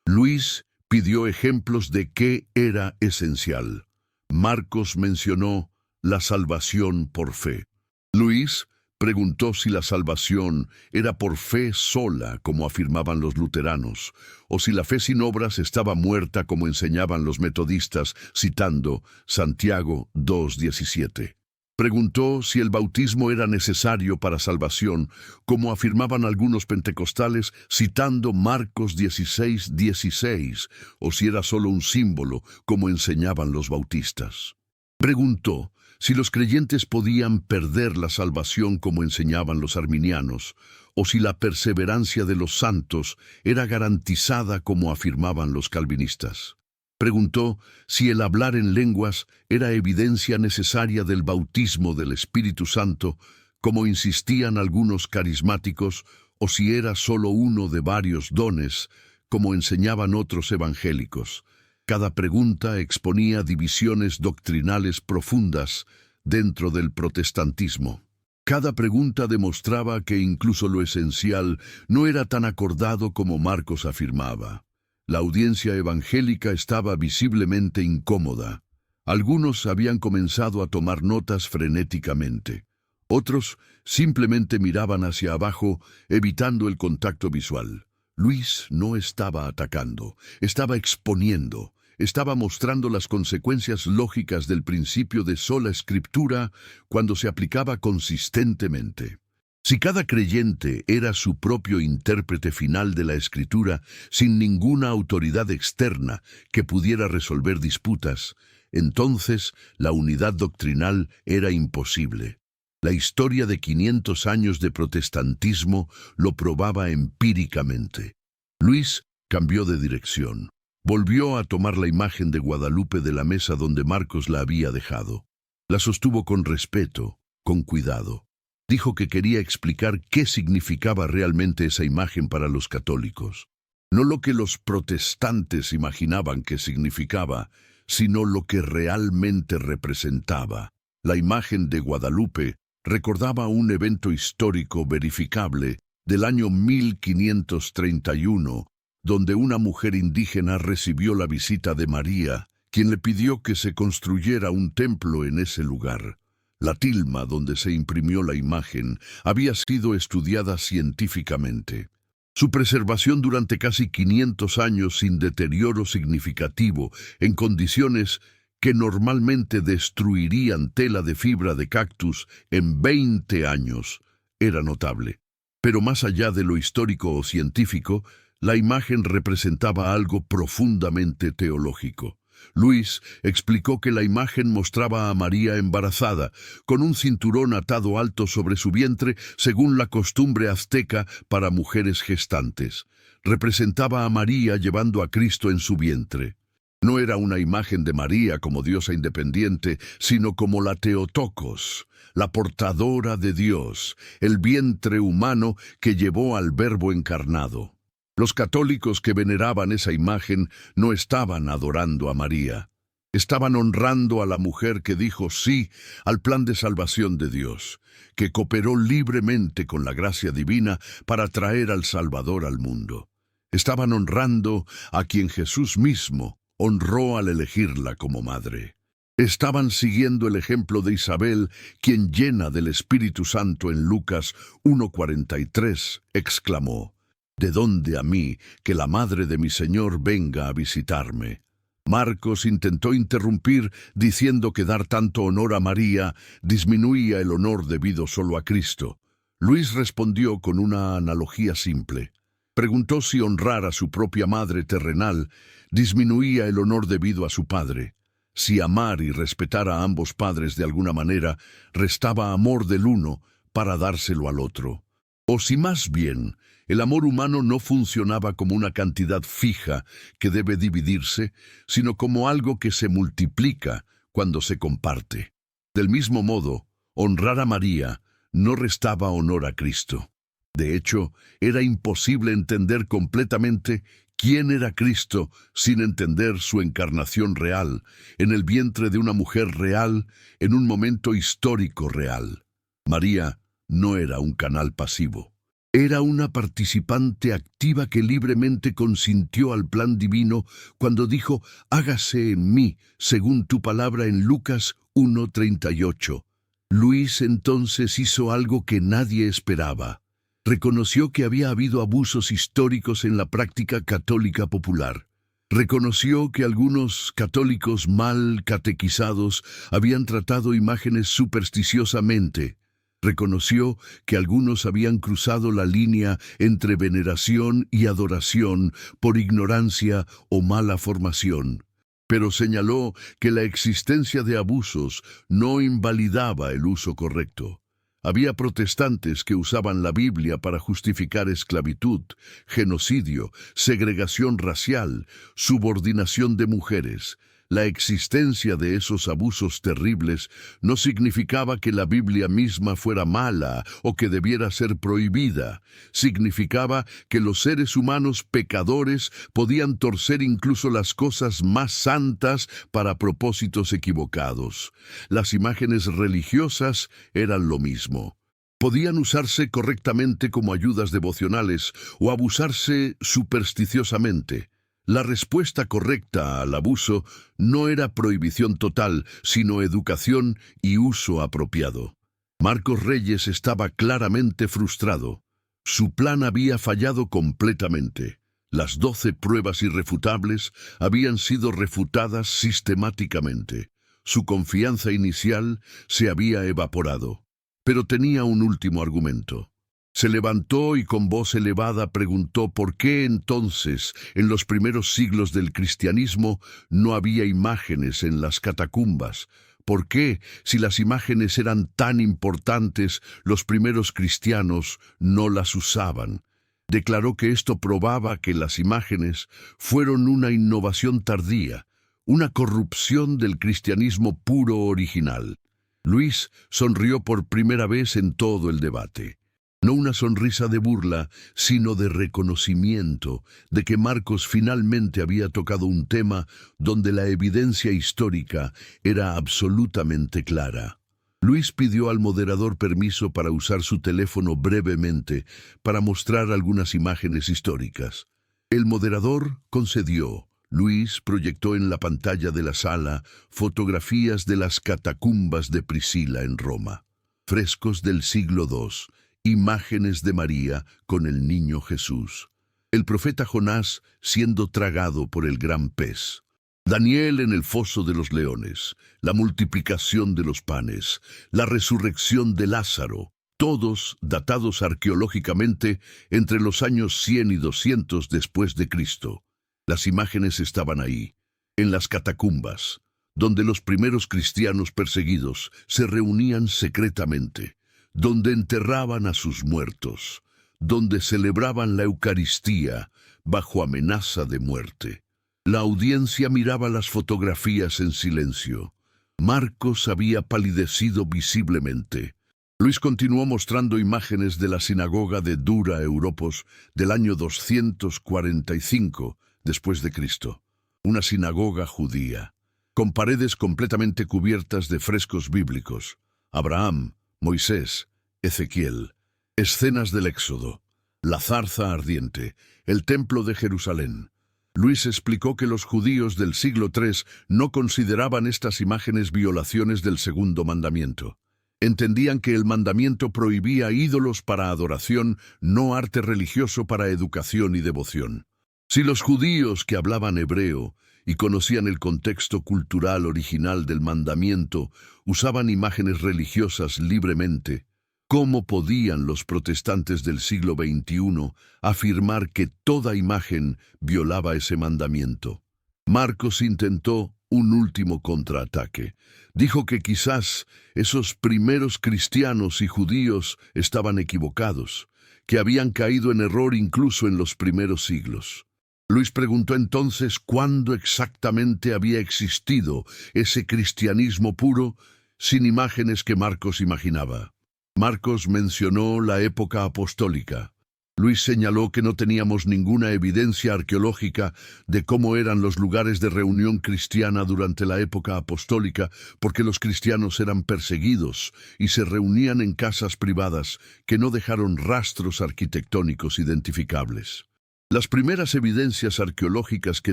Luis pidió ejemplos de qué era esencial. Marcos mencionó la salvación por fe. Luis preguntó si la salvación era por fe sola, como afirmaban los luteranos, o si la fe sin obras estaba muerta, como enseñaban los metodistas, citando Santiago 2:17. Preguntó si el bautismo era necesario para salvación, como afirmaban algunos pentecostales, citando Marcos 16:16, o si era solo un símbolo, como enseñaban los bautistas. Preguntó si los creyentes podían perder la salvación como enseñaban los arminianos, o si la perseverancia de los santos era garantizada como afirmaban los calvinistas. Preguntó si el hablar en lenguas era evidencia necesaria del bautismo del Espíritu Santo, como insistían algunos carismáticos, o si era solo uno de varios dones, como enseñaban otros evangélicos. Cada pregunta exponía divisiones doctrinales profundas dentro del protestantismo. Cada pregunta demostraba que incluso lo esencial no era tan acordado como Marcos afirmaba. La audiencia evangélica estaba visiblemente incómoda. Algunos habían comenzado a tomar notas frenéticamente. Otros simplemente miraban hacia abajo, evitando el contacto visual. Luis no estaba atacando, estaba exponiendo. Estaba mostrando las consecuencias lógicas del principio de sola escritura cuando se aplicaba consistentemente. Si cada creyente era su propio intérprete final de la escritura, sin ninguna autoridad externa que pudiera resolver disputas, entonces la unidad doctrinal era imposible. La historia de 500 años de protestantismo lo probaba empíricamente. Luis cambió de dirección. Volvió a tomar la imagen de Guadalupe de la mesa donde Marcos la había dejado. La sostuvo con respeto, con cuidado. Dijo que quería explicar qué significaba realmente esa imagen para los católicos. No lo que los protestantes imaginaban que significaba, sino lo que realmente representaba. La imagen de Guadalupe recordaba un evento histórico verificable del año 1531, donde una mujer indígena recibió la visita de María, quien le pidió que se construyera un templo en ese lugar. La tilma donde se imprimió la imagen había sido estudiada científicamente. Su preservación durante casi 500 años sin deterioro significativo, en condiciones que normalmente destruirían tela de fibra de cactus en 20 años, era notable. Pero más allá de lo histórico o científico, la imagen representaba algo profundamente teológico. Luis explicó que la imagen mostraba a María embarazada, con un cinturón atado alto sobre su vientre, según la costumbre azteca para mujeres gestantes. Representaba a María llevando a Cristo en su vientre. No era una imagen de María como diosa independiente, sino como la Theotokos, la portadora de Dios, el vientre humano que llevó al Verbo encarnado. Los católicos que veneraban esa imagen no estaban adorando a María. Estaban honrando a la mujer que dijo sí al plan de salvación de Dios, que cooperó libremente con la gracia divina para traer al Salvador al mundo. Estaban honrando a quien Jesús mismo honró al elegirla como madre. Estaban siguiendo el ejemplo de Isabel, quien llena del Espíritu Santo en Lucas 1:43, exclamó: ¿De dónde a mí que la madre de mi Señor venga a visitarme? Marcos intentó interrumpir diciendo que dar tanto honor a María disminuía el honor debido solo a Cristo. Luis respondió con una analogía simple. Preguntó si honrar a su propia madre terrenal disminuía el honor debido a su padre. Si amar y respetar a ambos padres de alguna manera restaba amor del uno para dárselo al otro. O si más bien el amor humano no funcionaba como una cantidad fija que debe dividirse, sino como algo que se multiplica cuando se comparte. Del mismo modo, honrar a María no restaba honor a Cristo. De hecho, era imposible entender completamente quién era Cristo sin entender su encarnación real, en el vientre de una mujer real, en un momento histórico real. María no era un canal pasivo. Era una participante activa que libremente consintió al plan divino cuando dijo: «Hágase en mí, según tu palabra», en Lucas 1:38. Luis entonces hizo algo que nadie esperaba. Reconoció que había habido abusos históricos en la práctica católica popular. Reconoció que algunos católicos mal catequizados habían tratado imágenes supersticiosamente. Reconoció que algunos habían cruzado la línea entre veneración y adoración por ignorancia o mala formación. Pero señaló que la existencia de abusos no invalidaba el uso correcto. Había protestantes que usaban la Biblia para justificar esclavitud, genocidio, segregación racial, subordinación de mujeres. La existencia de esos abusos terribles no significaba que la Biblia misma fuera mala o que debiera ser prohibida. Significaba que los seres humanos pecadores podían torcer incluso las cosas más santas para propósitos equivocados. Las imágenes religiosas eran lo mismo. Podían usarse correctamente como ayudas devocionales o abusarse supersticiosamente. La respuesta correcta al abuso no era prohibición total, sino educación y uso apropiado. Marcos Reyes estaba claramente frustrado. Su plan había fallado completamente. Las 12 pruebas irrefutables habían sido refutadas sistemáticamente. Su confianza inicial se había evaporado. Pero tenía un último argumento. Se levantó y con voz elevada preguntó por qué entonces, en los primeros siglos del cristianismo, no había imágenes en las catacumbas. ¿Por qué, si las imágenes eran tan importantes, los primeros cristianos no las usaban? Declaró que esto probaba que las imágenes fueron una innovación tardía, una corrupción del cristianismo puro original. Luis sonrió por primera vez en todo el debate. No una sonrisa de burla, sino de reconocimiento de que Marcos finalmente había tocado un tema donde la evidencia histórica era absolutamente clara. Luis pidió al moderador permiso para usar su teléfono brevemente para mostrar algunas imágenes históricas. El moderador concedió. Luis proyectó en la pantalla de la sala fotografías de las catacumbas de Priscila en Roma, frescos del siglo II, imágenes de María con el niño Jesús, el profeta Jonás siendo tragado por el gran pez, Daniel en el foso de los leones, la multiplicación de los panes, la resurrección de Lázaro, todos datados arqueológicamente entre los años 100 y 200 después de Cristo. Las imágenes estaban ahí, en las catacumbas, donde los primeros cristianos perseguidos se reunían secretamente, donde enterraban a sus muertos, donde celebraban la Eucaristía bajo amenaza de muerte. La audiencia miraba las fotografías en silencio. Marcos había palidecido visiblemente. Luis continuó mostrando imágenes de la sinagoga de Dura Europos del año 245 después de Cristo, una sinagoga judía, con paredes completamente cubiertas de frescos bíblicos. Abraham, Moisés, Ezequiel, escenas del Éxodo, la zarza ardiente, el templo de Jerusalén. Luis explicó que los judíos del siglo III no consideraban estas imágenes violaciones del segundo mandamiento. Entendían que el mandamiento prohibía ídolos para adoración, no arte religioso para educación y devoción. Si los judíos que hablaban hebreo y conocían el contexto cultural original del mandamiento usaban imágenes religiosas libremente, ¿cómo podían los protestantes del siglo XXI afirmar que toda imagen violaba ese mandamiento? Marcos intentó un último contraataque. Dijo que quizás esos primeros cristianos y judíos estaban equivocados, que habían caído en error incluso en los primeros siglos. Luis preguntó entonces cuándo exactamente había existido ese cristianismo puro, sin imágenes que Marcos imaginaba. Marcos mencionó la época apostólica. Luis señaló que no teníamos ninguna evidencia arqueológica de cómo eran los lugares de reunión cristiana durante la época apostólica, porque los cristianos eran perseguidos y se reunían en casas privadas que no dejaron rastros arquitectónicos identificables. Las primeras evidencias arqueológicas que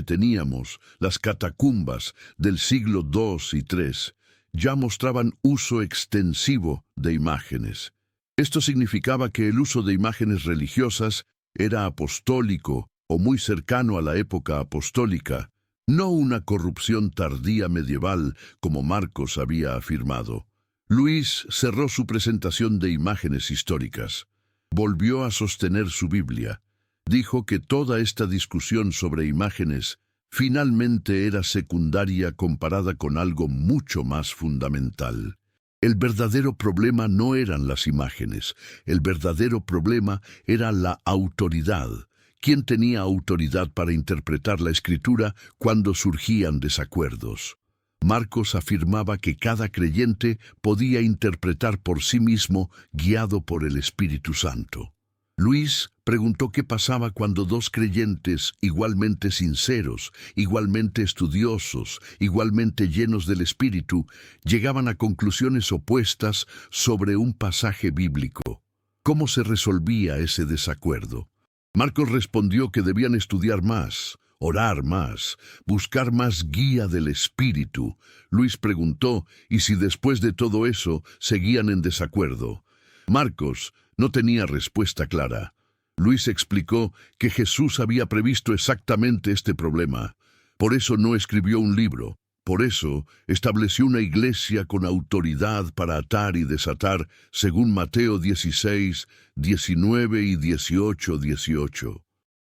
teníamos, las catacumbas del siglo II y III, ya mostraban uso extensivo de imágenes. Esto significaba que el uso de imágenes religiosas era apostólico o muy cercano a la época apostólica, no una corrupción tardía medieval como Marcos había afirmado. Luis cerró su presentación de imágenes históricas. Volvió a sostener su Biblia. Dijo que toda esta discusión sobre imágenes finalmente era secundaria comparada con algo mucho más fundamental. El verdadero problema no eran las imágenes, el verdadero problema era la autoridad. ¿Quién tenía autoridad para interpretar la Escritura cuando surgían desacuerdos? Marcos afirmaba que cada creyente podía interpretar por sí mismo, guiado por el Espíritu Santo. Luis preguntó qué pasaba cuando dos creyentes igualmente sinceros, igualmente estudiosos, igualmente llenos del Espíritu, llegaban a conclusiones opuestas sobre un pasaje bíblico. ¿Cómo se resolvía ese desacuerdo? Marcos respondió que debían estudiar más, orar más, buscar más guía del Espíritu. Luis preguntó, ¿y si después de todo eso seguían en desacuerdo? Marcos no tenía respuesta clara. Luis explicó que Jesús había previsto exactamente este problema. Por eso no escribió un libro. Por eso estableció una iglesia con autoridad para atar y desatar, según Mateo 16, 19 y 18.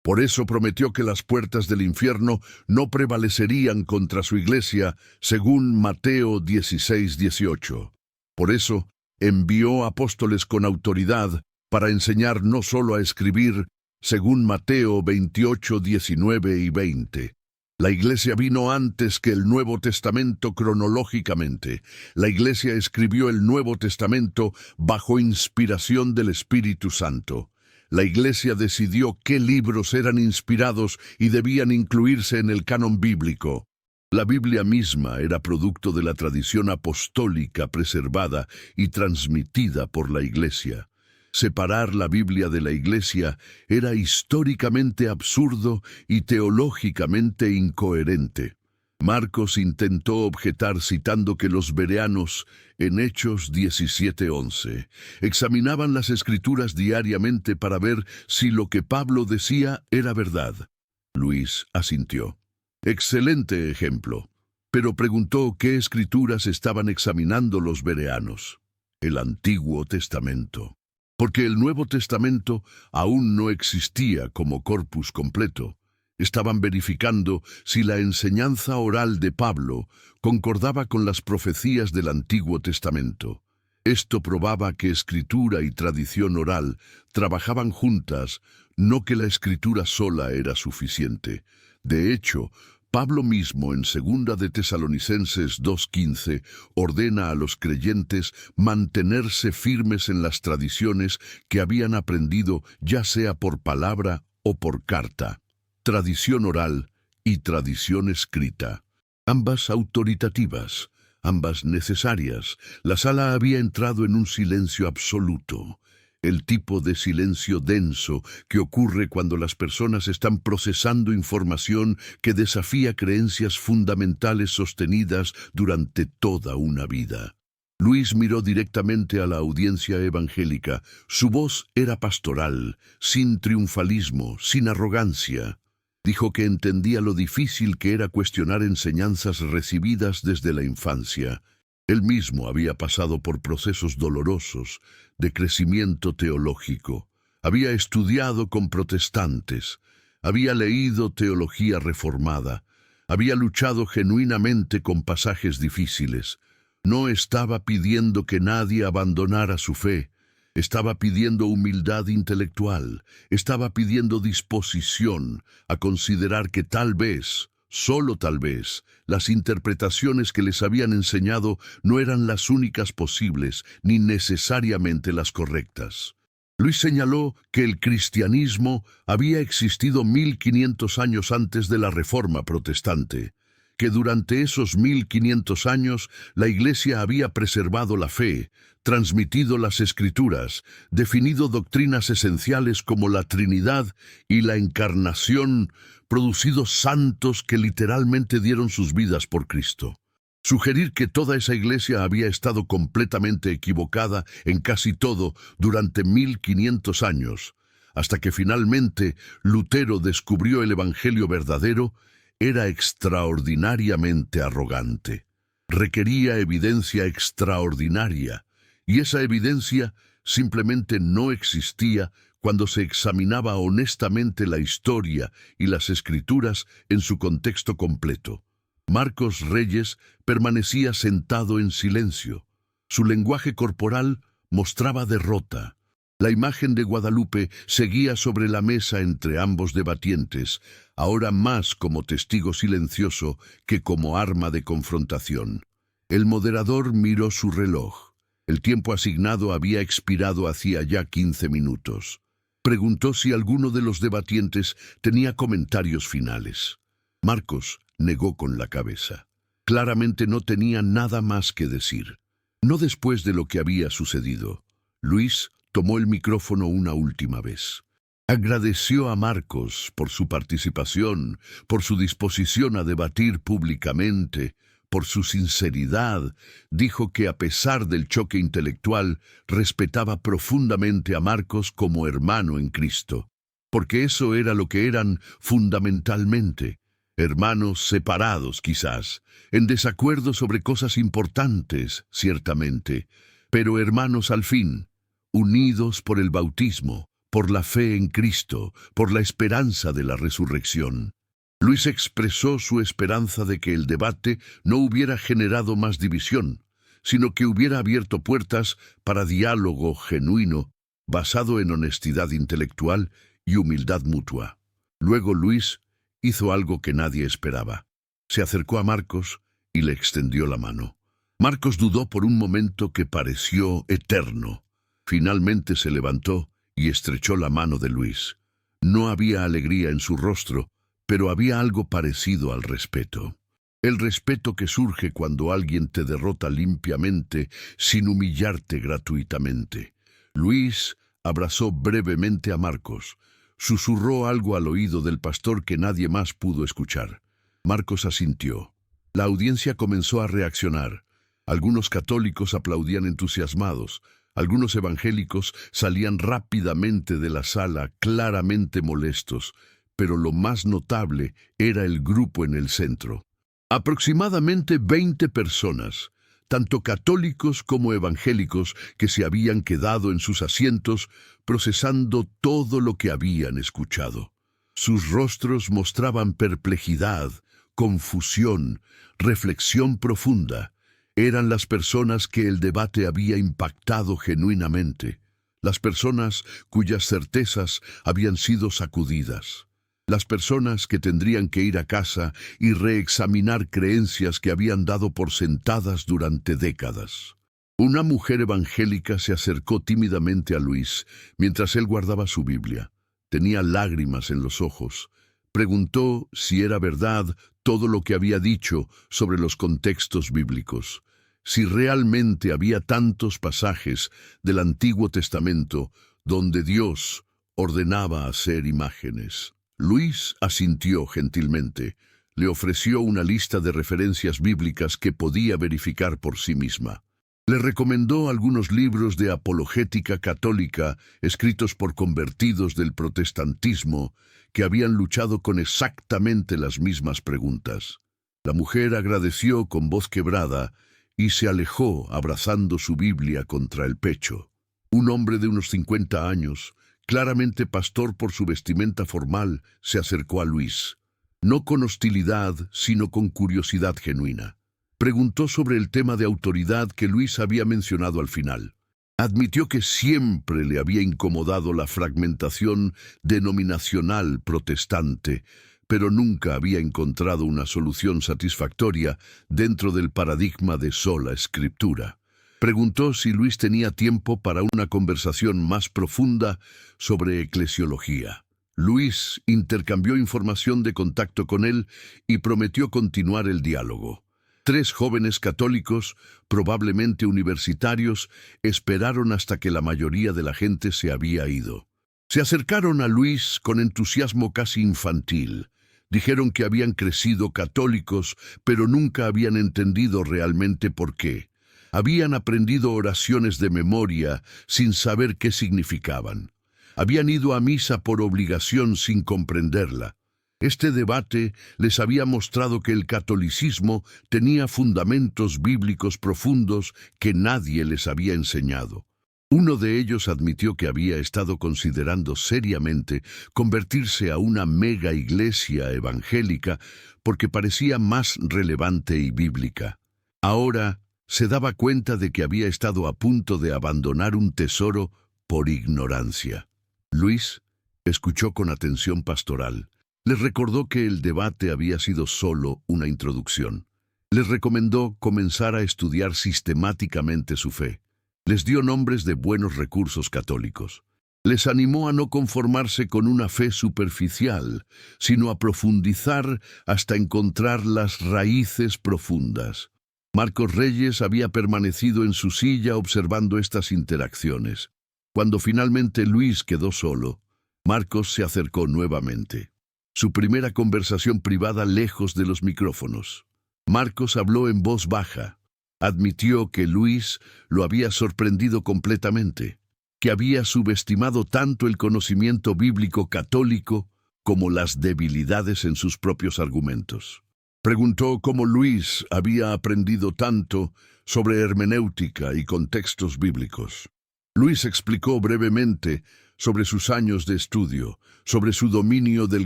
Por eso prometió que las puertas del infierno no prevalecerían contra su iglesia, según Mateo 16, 18. Por eso envió apóstoles con autoridad para enseñar no solo a escribir, según Mateo 28, 19 y 20. La Iglesia vino antes que el Nuevo Testamento cronológicamente. La Iglesia escribió el Nuevo Testamento bajo inspiración del Espíritu Santo. La Iglesia decidió qué libros eran inspirados y debían incluirse en el canon bíblico. La Biblia misma era producto de la tradición apostólica preservada y transmitida por la Iglesia. Separar la Biblia de la Iglesia era históricamente absurdo y teológicamente incoherente. Marcos intentó objetar citando que los bereanos, en Hechos 17:11, examinaban las Escrituras diariamente para ver si lo que Pablo decía era verdad. Luis asintió. Excelente ejemplo. Pero preguntó qué escrituras estaban examinando los bereanos. El Antiguo Testamento. Porque el Nuevo Testamento aún no existía como corpus completo. Estaban verificando si la enseñanza oral de Pablo concordaba con las profecías del Antiguo Testamento. Esto probaba que escritura y tradición oral trabajaban juntas, no que la escritura sola era suficiente. De hecho, Pablo mismo en 2 de Tesalonicenses 2:15 ordena a los creyentes mantenerse firmes en las tradiciones que habían aprendido ya sea por palabra o por carta. Tradición oral y tradición escrita. Ambas autoritativas, ambas necesarias. La sala había entrado en un silencio absoluto. El tipo de silencio denso que ocurre cuando las personas están procesando información que desafía creencias fundamentales sostenidas durante toda una vida. Luis miró directamente a la audiencia evangélica. Su voz era pastoral, sin triunfalismo, sin arrogancia. Dijo que entendía lo difícil que era cuestionar enseñanzas recibidas desde la infancia. Él mismo había pasado por procesos dolorosos de crecimiento teológico. Había estudiado con protestantes, había leído teología reformada, había luchado genuinamente con pasajes difíciles. No estaba pidiendo que nadie abandonara su fe, estaba pidiendo humildad intelectual, estaba pidiendo disposición a considerar que tal vez, solo tal vez, las interpretaciones que les habían enseñado no eran las únicas posibles, ni necesariamente las correctas. Luis señaló que el cristianismo había existido 1500 años antes de la Reforma Protestante, que durante esos 1500 años la Iglesia había preservado la fe, transmitido las Escrituras, definido doctrinas esenciales como la Trinidad y la Encarnación, producido santos que literalmente dieron sus vidas por Cristo. Sugerir que toda esa iglesia había estado completamente equivocada en casi todo durante 1500 años, hasta que finalmente Lutero descubrió el Evangelio verdadero, era extraordinariamente arrogante. Requería evidencia extraordinaria, y esa evidencia simplemente no existía cuando se examinaba honestamente la historia y las Escrituras en su contexto completo. Marcos Reyes permanecía sentado en silencio. Su lenguaje corporal mostraba derrota. La imagen de Guadalupe seguía sobre la mesa entre ambos debatientes, ahora más como testigo silencioso que como arma de confrontación. El moderador miró su reloj. El tiempo asignado había expirado hacía ya 15 minutos. Preguntó si alguno de los debatientes tenía comentarios finales. Marcos negó con la cabeza. Claramente no tenía nada más que decir. No después de lo que había sucedido. Luis tomó el micrófono una última vez. Agradeció a Marcos por su participación, por su disposición a debatir públicamente, por su sinceridad. Dijo que a pesar del choque intelectual, respetaba profundamente a Marcos como hermano en Cristo, porque eso era lo que eran fundamentalmente. Hermanos separados quizás, en desacuerdo sobre cosas importantes, ciertamente, pero hermanos al fin, unidos por el bautismo, por la fe en Cristo, por la esperanza de la resurrección. Luis expresó su esperanza de que el debate no hubiera generado más división, sino que hubiera abierto puertas para diálogo genuino, basado en honestidad intelectual y humildad mutua. Luego Luis hizo algo que nadie esperaba. Se acercó a Marcos y le extendió la mano. Marcos dudó por un momento que pareció eterno. Finalmente se levantó y estrechó la mano de Luis. No había alegría en su rostro, pero había algo parecido al respeto. El respeto que surge cuando alguien te derrota limpiamente sin humillarte gratuitamente. Luis abrazó brevemente a Marcos. Susurró algo al oído del pastor que nadie más pudo escuchar. Marcos asintió. La audiencia comenzó a reaccionar. Algunos católicos aplaudían entusiasmados. Algunos evangélicos salían rápidamente de la sala, claramente molestos, pero lo más notable era el grupo en el centro. Aproximadamente 20 personas, tanto católicos como evangélicos, que se habían quedado en sus asientos procesando todo lo que habían escuchado. Sus rostros mostraban perplejidad, confusión, reflexión profunda. Eran las personas que el debate había impactado genuinamente, las personas cuyas certezas habían sido sacudidas. Las personas que tendrían que ir a casa y reexaminar creencias que habían dado por sentadas durante décadas. Una mujer evangélica se acercó tímidamente a Luis mientras él guardaba su Biblia. Tenía lágrimas en los ojos. Preguntó si era verdad todo lo que había dicho sobre los contextos bíblicos, si realmente había tantos pasajes del Antiguo Testamento donde Dios ordenaba hacer imágenes. Luis asintió gentilmente. Le ofreció una lista de referencias bíblicas que podía verificar por sí misma. Le recomendó algunos libros de apologética católica escritos por convertidos del protestantismo que habían luchado con exactamente las mismas preguntas. La mujer agradeció con voz quebrada y se alejó abrazando su Biblia contra el pecho. Un hombre de unos 50 años, claramente pastor por su vestimenta formal, se acercó a Luis, no con hostilidad, sino con curiosidad genuina. Preguntó sobre el tema de autoridad que Luis había mencionado al final. Admitió que siempre le había incomodado la fragmentación denominacional protestante, pero nunca había encontrado una solución satisfactoria dentro del paradigma de sola escritura. Preguntó si Luis tenía tiempo para una conversación más profunda sobre eclesiología. Luis intercambió información de contacto con él y prometió continuar el diálogo. 3 jóvenes católicos, probablemente universitarios, esperaron hasta que la mayoría de la gente se había ido. Se acercaron a Luis con entusiasmo casi infantil. Dijeron que habían crecido católicos, pero nunca habían entendido realmente por qué. Habían aprendido oraciones de memoria sin saber qué significaban. Habían ido a misa por obligación sin comprenderla. Este debate les había mostrado que el catolicismo tenía fundamentos bíblicos profundos que nadie les había enseñado. Uno de ellos admitió que había estado considerando seriamente convertirse a una mega iglesia evangélica porque parecía más relevante y bíblica. Ahora se daba cuenta de que había estado a punto de abandonar un tesoro por ignorancia. Luis escuchó con atención pastoral. Les recordó que el debate había sido solo una introducción. Les recomendó comenzar a estudiar sistemáticamente su fe. Les dio nombres de buenos recursos católicos. Les animó a no conformarse con una fe superficial, sino a profundizar hasta encontrar las raíces profundas. Marcos Reyes había permanecido en su silla observando estas interacciones. Cuando finalmente Luis quedó solo, Marcos se acercó nuevamente. Su primera conversación privada lejos de los micrófonos. Marcos habló en voz baja. Admitió que Luis lo había sorprendido completamente, que había subestimado tanto el conocimiento bíblico católico como las debilidades en sus propios argumentos. Preguntó cómo Luis había aprendido tanto sobre hermenéutica y contextos bíblicos. Luis explicó brevemente sobre sus años de estudio, sobre su dominio del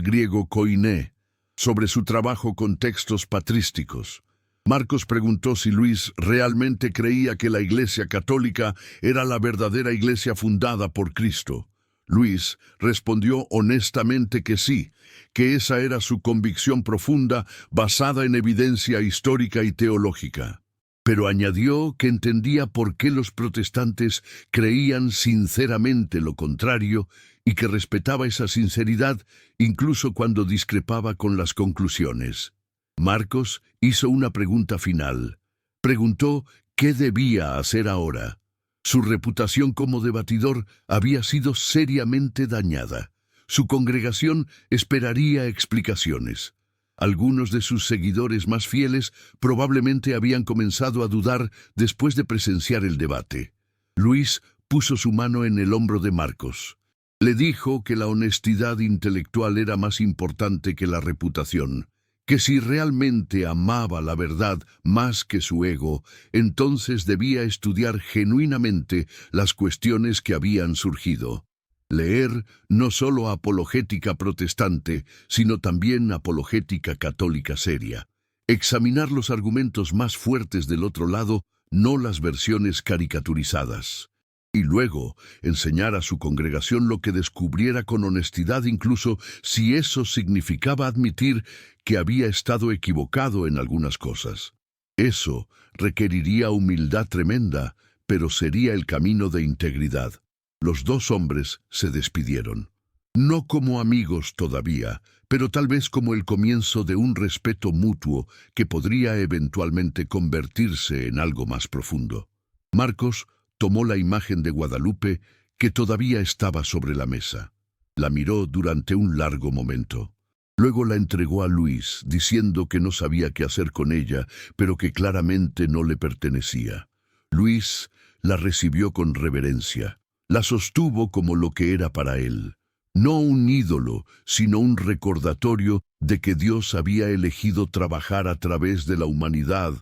griego koiné, sobre su trabajo con textos patrísticos. Marcos preguntó si Luis realmente creía que la Iglesia Católica era la verdadera iglesia fundada por Cristo. Luis respondió honestamente que sí, que esa era su convicción profunda basada en evidencia histórica y teológica. Pero añadió que entendía por qué los protestantes creían sinceramente lo contrario y que respetaba esa sinceridad incluso cuando discrepaba con las conclusiones. Marcos hizo una pregunta final. Preguntó qué debía hacer ahora. Su reputación como debatidor había sido seriamente dañada. Su congregación esperaría explicaciones. Algunos de sus seguidores más fieles probablemente habían comenzado a dudar después de presenciar el debate. Luis puso su mano en el hombro de Marcos. Le dijo que la honestidad intelectual era más importante que la reputación, que si realmente amaba la verdad más que su ego, entonces debía estudiar genuinamente las cuestiones que habían surgido. Leer no solo apologética protestante, sino también apologética católica seria. Examinar los argumentos más fuertes del otro lado, no las versiones caricaturizadas. Y luego enseñar a su congregación lo que descubriera con honestidad, incluso si eso significaba admitir que había estado equivocado en algunas cosas. Eso requeriría humildad tremenda, pero sería el camino de integridad. Los 2 hombres se despidieron. No como amigos todavía, pero tal vez como el comienzo de un respeto mutuo que podría eventualmente convertirse en algo más profundo. Marcos tomó la imagen de Guadalupe que todavía estaba sobre la mesa. La miró durante un largo momento. Luego la entregó a Luis, diciendo que no sabía qué hacer con ella, pero que claramente no le pertenecía. Luis la recibió con reverencia. La sostuvo como lo que era para él. No un ídolo, sino un recordatorio de que Dios había elegido trabajar a través de la humanidad,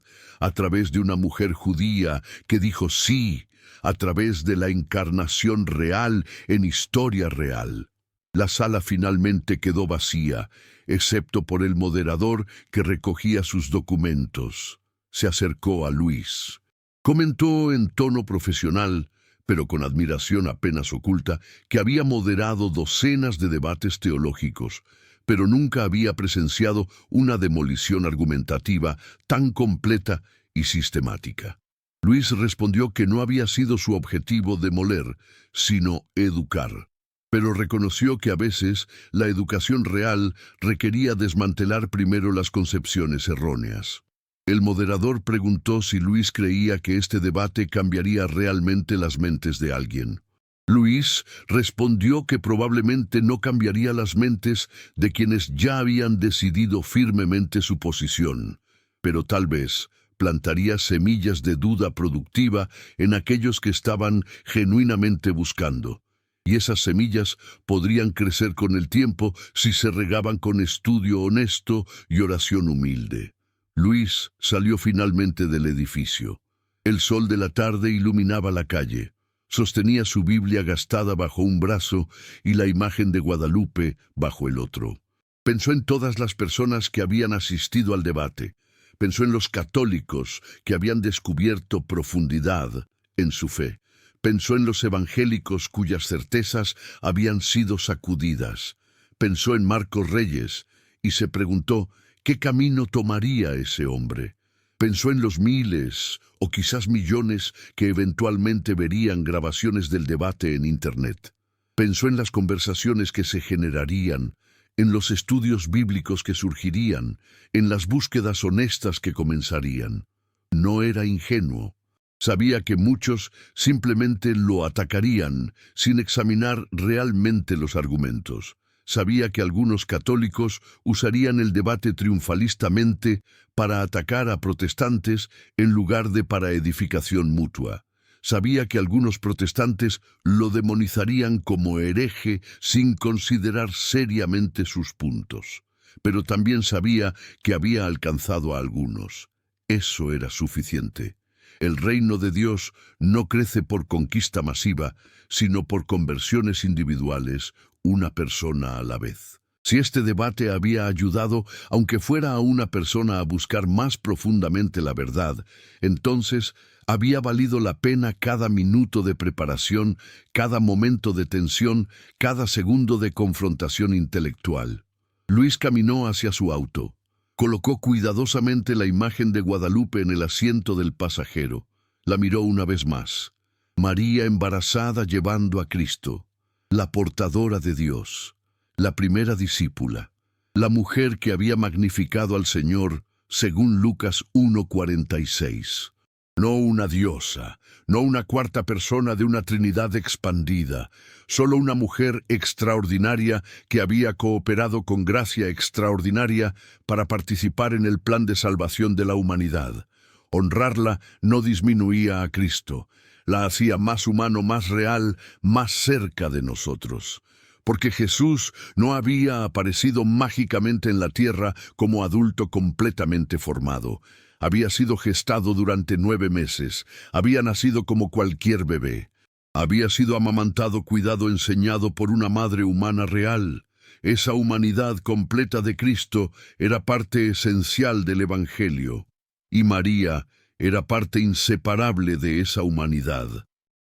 a través de una mujer judía que dijo sí, a través de la encarnación real en historia real. La sala finalmente quedó vacía, excepto por el moderador que recogía sus documentos. Se acercó a Luis. Comentó en tono profesional, pero con admiración apenas oculta, que había moderado docenas de debates teológicos, pero nunca había presenciado una demolición argumentativa tan completa y sistemática. Luis respondió que no había sido su objetivo demoler, sino educar. Pero reconoció que a veces la educación real requería desmantelar primero las concepciones erróneas. El moderador preguntó si Luis creía que este debate cambiaría realmente las mentes de alguien. Luis respondió que probablemente no cambiaría las mentes de quienes ya habían decidido firmemente su posición, pero tal vez plantaría semillas de duda productiva en aquellos que estaban genuinamente buscando. Y esas semillas podrían crecer con el tiempo si se regaban con estudio honesto y oración humilde. Luis salió finalmente del edificio. El sol de la tarde iluminaba la calle. Sostenía su Biblia gastada bajo un brazo y la imagen de Guadalupe bajo el otro. Pensó en todas las personas que habían asistido al debate. Pensó en los católicos que habían descubierto profundidad en su fe. Pensó en los evangélicos cuyas certezas habían sido sacudidas. Pensó en Marcos Reyes y se preguntó qué camino tomaría ese hombre. Pensó en los miles o quizás millones que eventualmente verían grabaciones del debate en Internet. Pensó en las conversaciones que se generarían, en los estudios bíblicos que surgirían, en las búsquedas honestas que comenzarían. No era ingenuo. Sabía que muchos simplemente lo atacarían sin examinar realmente los argumentos. Sabía que algunos católicos usarían el debate triunfalistamente para atacar a protestantes en lugar de para edificación mutua. Sabía que algunos protestantes lo demonizarían como hereje sin considerar seriamente sus puntos. Pero también sabía que había alcanzado a algunos. Eso era suficiente. El reino de Dios no crece por conquista masiva, sino por conversiones individuales, una persona a la vez. Si este debate había ayudado, aunque fuera a una persona a buscar más profundamente la verdad, entonces había valido la pena cada minuto de preparación, cada momento de tensión, cada segundo de confrontación intelectual. Luis caminó hacia su auto. Colocó cuidadosamente la imagen de Guadalupe en el asiento del pasajero. La miró una vez más. María embarazada llevando a Cristo. La portadora de Dios. La primera discípula. La mujer que había magnificado al Señor, según Lucas 1:46. No una diosa, no una cuarta persona de una Trinidad expandida, solo una mujer extraordinaria que había cooperado con gracia extraordinaria para participar en el plan de salvación de la humanidad. Honrarla no disminuía a Cristo, la hacía más humano, más real, más cerca de nosotros. Porque Jesús no había aparecido mágicamente en la tierra como adulto completamente formado. Había sido gestado durante 9 meses, había nacido como cualquier bebé. Había sido amamantado, cuidado, enseñado por una madre humana real. Esa humanidad completa de Cristo era parte esencial del Evangelio. Y María era parte inseparable de esa humanidad.